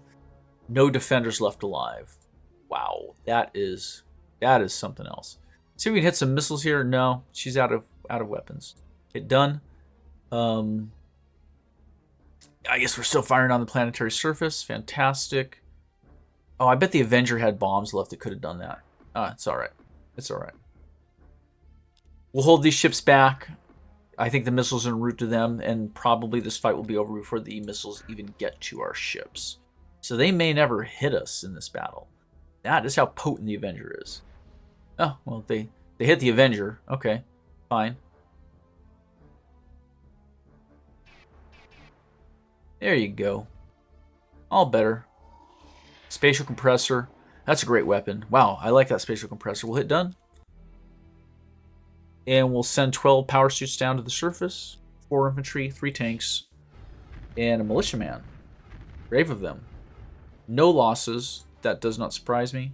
no defenders left alive. Wow, that is something else. See if we can hit some missiles here. No, she's out of weapons. Hit done. I guess we're still firing on the planetary surface. Fantastic. Oh, I bet the Avenger had bombs left that could have done that. It's all right. It's all right. We'll hold these ships back. I think the missiles are en route to them, and probably this fight will be over before the missiles even get to our ships. So they may never hit us in this battle. That is how potent the Avenger is. Oh, well, they hit the Avenger. Okay, fine. There you go. All better. Spatial compressor. That's a great weapon. Wow, I like that spatial compressor. We'll hit done. And we'll send 12 power suits down to the surface. 4 infantry, 3 tanks, and a militiaman. Brave of them. No losses. That does not surprise me.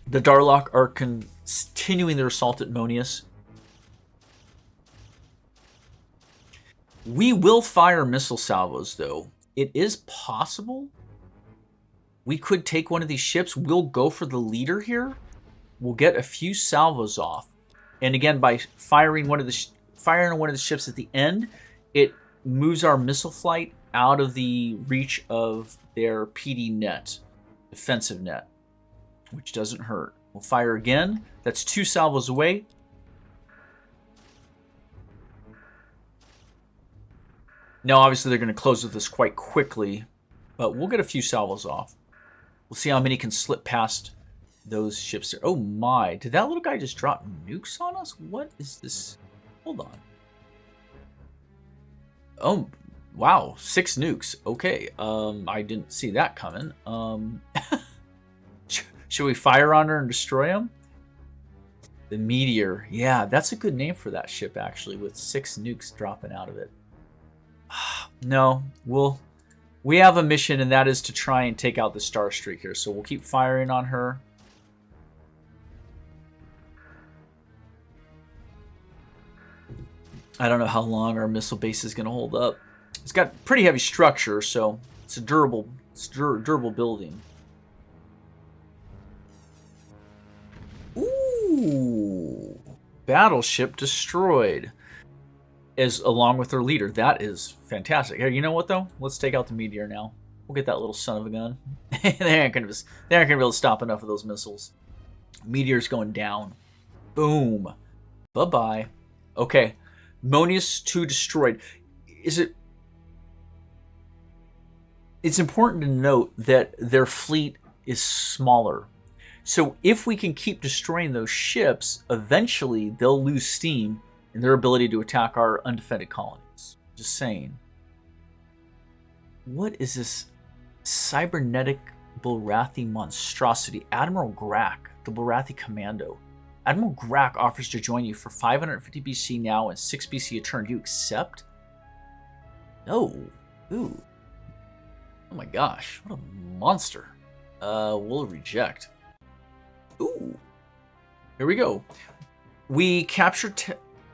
The Darlock are continuing their assault at Monius. We will fire missile salvos, though. It is possible we could take one of these ships. We'll go for the leader here. We'll get a few salvos off. And again, by firing on one of the ships at the end, it moves our missile flight out of the reach of their PD net, defensive net, which doesn't hurt. We'll fire again. That's 2 salvos away. Now, obviously, they're going to close with this quite quickly, but we'll get a few salvos off. We'll see how many can slip past those ships there. Oh my, did that little guy just drop nukes on us? What is this? Hold on. Oh, Wow, 6 nukes. Okay, I didn't see that coming. Should we fire on her and destroy them? The Meteor. Yeah, that's a good name for that ship, actually, with 6 nukes dropping out of it. No, we have a mission, and that is to try and take out the Star Streaker, so we'll keep firing on her. I don't know how long our missile base is going to hold up. It's got pretty heavy structure, so it's a durable building. Ooh, battleship destroyed, along with their leader. That is fantastic. Here, you know what though? Let's take out the Meteor now. We'll get that little son of a gun. They aren't gonna be able to stop enough of those missiles. Meteor's going down. Boom. Bye bye. Okay, Monius 2 destroyed. It's important to note that their fleet is smaller. So if we can keep destroying those ships, eventually they'll lose steam in their ability to attack our undefended colonies. Just saying. What is this cybernetic Bulrathi monstrosity? Admiral Grack, the Bulrathi commando. Admiral Grack offers to join you for 550 BC now and 6 BC a turn. Do you accept? No. Ooh. Oh my gosh, what a monster. We'll reject. Ooh. Here we go. We captured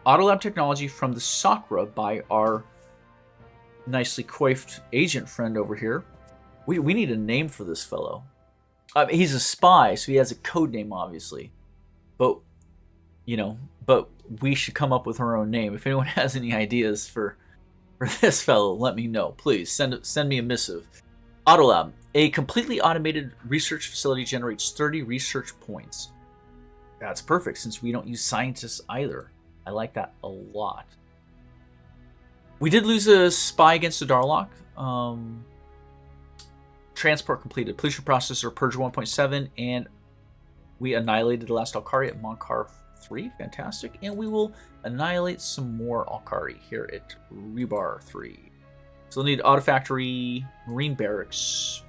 Autolab technology from the Sakra by our nicely coiffed agent friend over here. We need a name for this fellow. He's a spy, so he has a code name, obviously. But, but we should come up with our own name. If anyone has any ideas for this fellow, let me know. Please, send me a missive. Autolab. A completely automated research facility generates 30 research points. That's perfect, since we don't use scientists either. I like that a lot. We did lose a spy against the Darlock. Transport completed. Pollution processor Purge 1.7, and we annihilated the last Alkari at Monkar 3. Fantastic. And we will annihilate some more Alkari here at Rebar 3. So we'll need Auto Factory, Marine Barracks.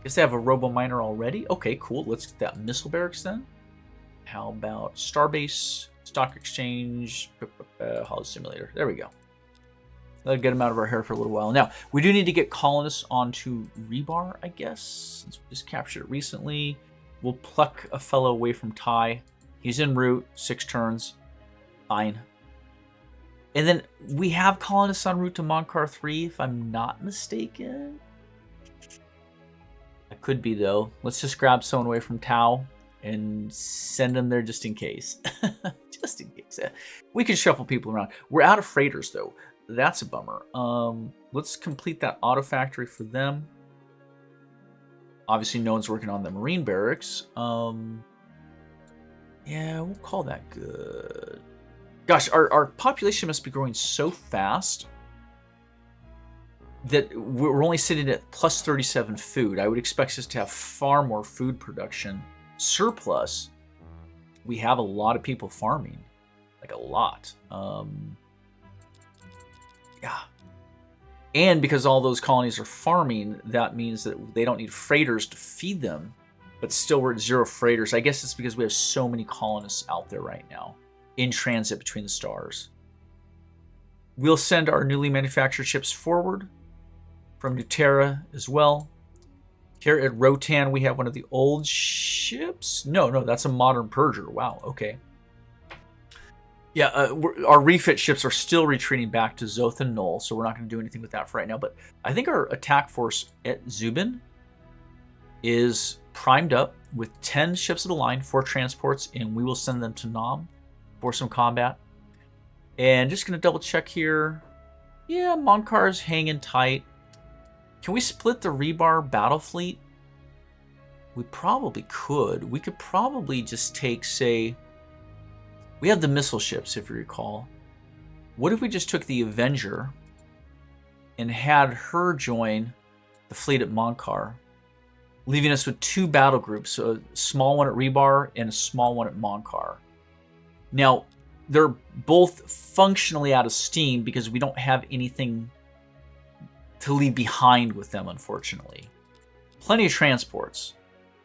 Guess they have a Robo Miner already. Okay, cool. Let's get that Missile Barracks then. How about Starbase, Stock Exchange, Holo Simulator. There we go. That'll get them out of our hair for a little while. Now, we do need to get colonists onto Rebar, I guess, since we just captured it recently. We'll pluck a fellow away from Tai. He's en route, 6 turns. Fine. And then we have colonists en route to Monkar 3, if I'm not mistaken. I could be, though. Let's just grab someone away from Tau and send them there just in case. Just in case. We can shuffle people around. We're out of freighters, though. That's a bummer. Let's complete that auto factory for them. Obviously, no one's working on the Marine Barracks. Yeah, we'll call that good. Gosh, our population must be growing so fast that we're only sitting at plus 37 food. I would expect us to have far more food production surplus. We have a lot of people farming, like a lot. Yeah. And because all those colonies are farming, that means that they don't need freighters to feed them, but still we're at 0 freighters. I guess it's because we have so many colonists out there right now in transit between the stars. We'll send our newly manufactured ships forward from New Terra as well. Here at Rotan, we have one of the old ships. No, that's a modern Purger. Wow, okay. Yeah, our refit ships are still retreating back to Zoth and Null, so we're not going to do anything with that for right now. But I think our attack force at Zubin is primed up with 10 ships of the line, 4 transports, and we will send them to Nam for some combat. And just going to double check here. Yeah, Monkar's hanging tight. Can we split the Rebar battle fleet? We probably could. We could probably just take, say... We have the missile ships, if you recall. What if we just took the Avenger and had her join the fleet at Monkar, leaving us with 2 battle groups, so a small one at Rebar and a small one at Monkar. Now, they're both functionally out of steam because we don't have anything to leave behind with them, unfortunately. Plenty of transports,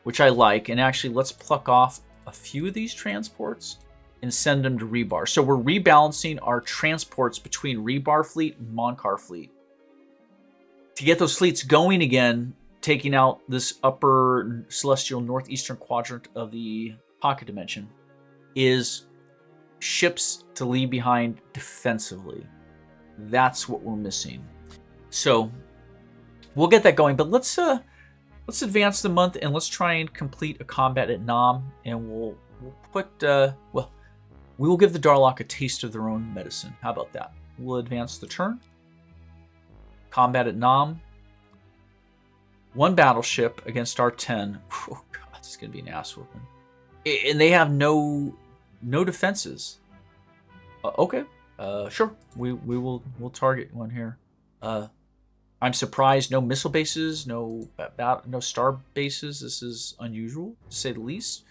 which I like. And actually, let's pluck off a few of these transports and send them to Rebar. So we're rebalancing our transports between Rebar fleet and Monkar fleet. To get those fleets going again, taking out this upper celestial northeastern quadrant of the pocket dimension, is ships to leave behind defensively. That's what we're missing. So we'll get that going, but let's advance the month and let's try and complete a combat at Nam, and we'll put we will give the Darlock a taste of their own medicine. How about that? We'll advance the turn. Combat at Nam. 1 battleship against our 10. Oh god, this is gonna be an ass whooping. And they have no defenses. Okay, sure. We'll target one here. I'm surprised no missile bases, no star bases. This is unusual, to say the least.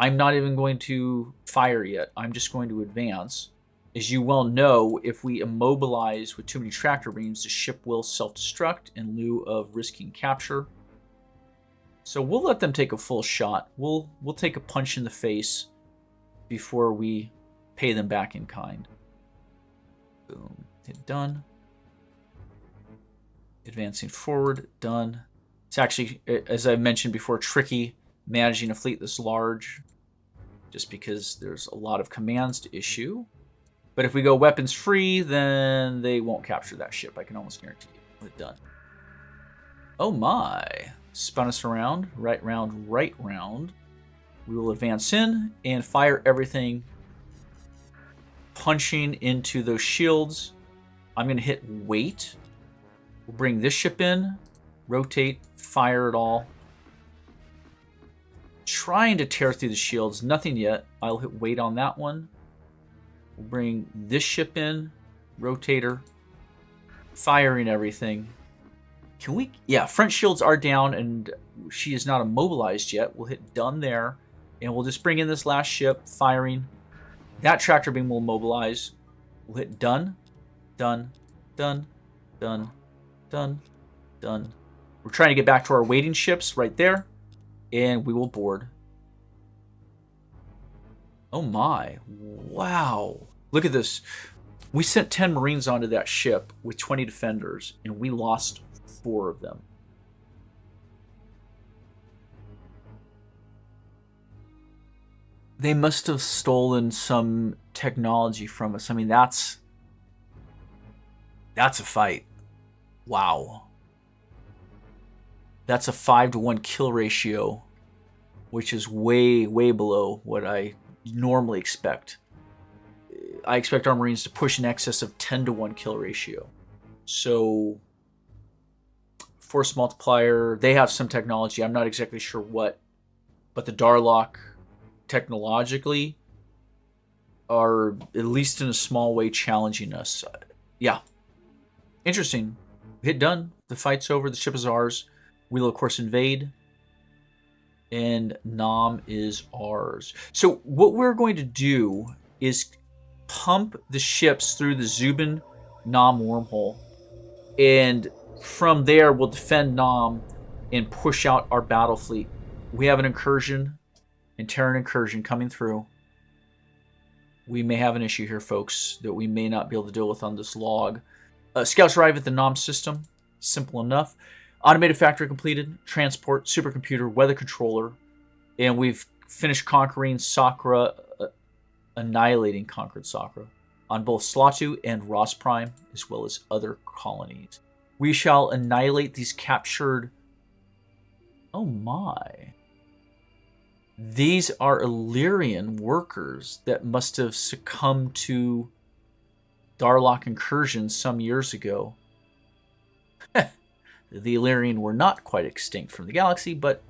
I'm not even going to fire yet. I'm just going to advance. As you well know, if we immobilize with too many tractor beams, the ship will self-destruct in lieu of risking capture. So we'll let them take a full shot. We'll take a punch in the face before we pay them back in kind. Boom. Hit done. Advancing forward. Done. It's actually, as I mentioned before, tricky managing a fleet this large, just because there's a lot of commands to issue. But if we go weapons free, then they won't capture that ship. I can almost guarantee you. We're done. Oh my. Spun us around. Right round, right round. We will advance in and fire everything, punching into those shields. I'm going to hit wait. We'll bring this ship in, rotate, fire it all. Trying to tear through the shields. Nothing yet. I'll hit wait on that one. We'll bring this ship in, rotator, firing everything. Can we? Yeah, front shields are down and she is not immobilized yet. We'll hit done there. And we'll just bring in this last ship, firing. That tractor beam will mobilize. We'll hit done, done, done, done, done, done. We're trying to get back to our waiting ships right there. And we will board. Oh my. Wow. Look at this. We sent 10 Marines onto that ship with 20 defenders, and we lost 4 of them. They must have stolen some technology from us. I mean, that's a fight. Wow. That's a 5-to-1 kill ratio, which is way, way below what I normally expect. I expect our Marines to push in excess of 10-to-1 kill ratio. So, force multiplier, they have some technology. I'm not exactly sure what, but the Darlock technologically are, at least in a small way, challenging us. Yeah. Interesting. Hit done. The fight's over. The ship is ours. We'll, of course, invade. And Nam is ours. So what we're going to do is pump the ships through the Zubin Nam wormhole. And from there, we'll defend Nam and push out our battle fleet. We have an incursion, a Terran incursion coming through. We may have an issue here, folks, that we may not be able to deal with on this log. Scouts arrive at the Nam system. Simple enough. Automated factory completed. Transport, supercomputer, weather controller. And we've finished conquering Sakra, annihilating conquered Sakra on both Slatu and Ross Prime, as well as other colonies. We shall annihilate these captured... Oh my. These are Illyrian workers that must have succumbed to Darlock incursions some years ago. The Illyrian were not quite extinct from the galaxy, but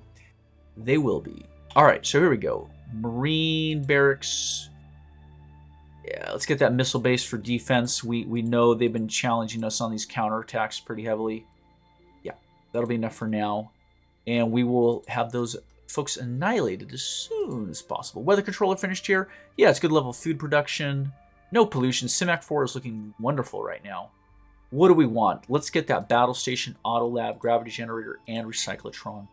they will be. Alright, so here we go. Marine barracks. Yeah, let's get that missile base for defense. We know they've been challenging us on these counterattacks pretty heavily. Yeah, that'll be enough for now. And we will have those folks annihilated as soon as possible. Weather controller finished here. Yeah, it's good level food production. No pollution. Simac 4 is looking wonderful right now. What do we want? Let's get that battle station, auto lab, gravity generator, and recyclotron.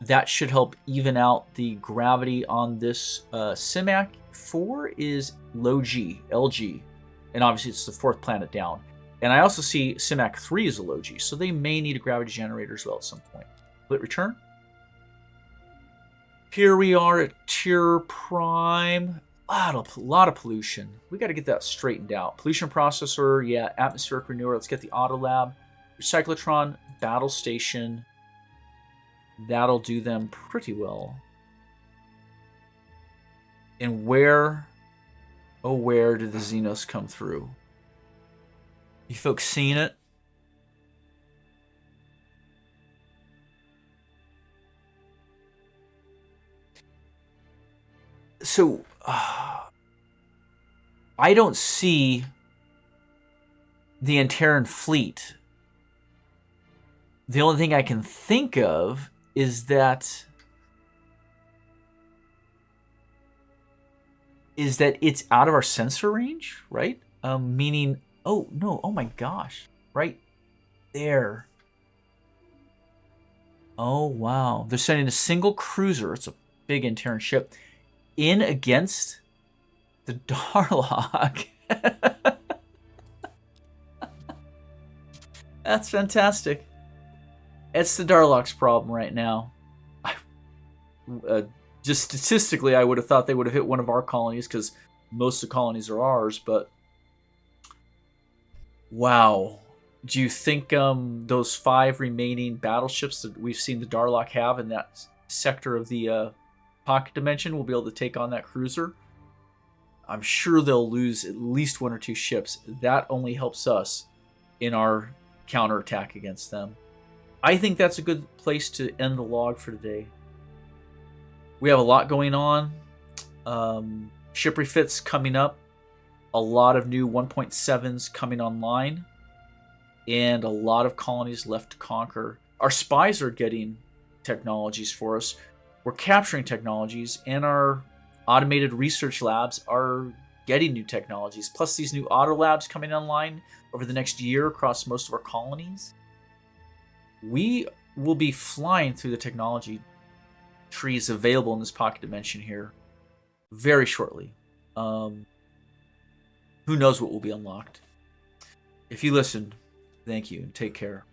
That should help even out the gravity on this. Simac 4 is low G, LG. And obviously it's the 4th planet down. And I also see Simac 3 is a low G, so they may need a gravity generator as well at some point. Split return. Here we are at Tier Prime. A lot of pollution. We got to get that straightened out. Pollution processor, yeah, atmospheric renewer. Let's get the auto lab. Recyclotron, battle station. That'll do them pretty well. And where, oh where did the Xenos come through? You folks seen it? So, I don't see the Terran fleet. The only thing I can think of is that it's out of our sensor range, right? Meaning, oh no, oh my gosh, right there. Oh wow, they're sending a single cruiser. It's a big Terran ship in against the Darlock. That's fantastic. It's the Darlock's problem right now. Just statistically, I would have thought they would have hit one of our colonies because most of the colonies are ours, but wow. Do you think those 5 remaining battleships that we've seen the Darlock have in that sector of the pocket dimension will be able to take on that cruiser? I'm sure they'll lose at least 1 or 2 ships. That only helps us in our counterattack against them. I think that's a good place to end the log for today. We have a lot going on. Ship refits coming up. A lot of new 1.7s coming online. And a lot of colonies left to conquer. Our spies are getting technologies for us. We're capturing technologies, and our automated research labs are getting new technologies. Plus these new auto labs coming online over the next year across most of our colonies. We will be flying through the technology trees available in this pocket dimension here very shortly. Who knows what will be unlocked? If you listened, thank you and take care.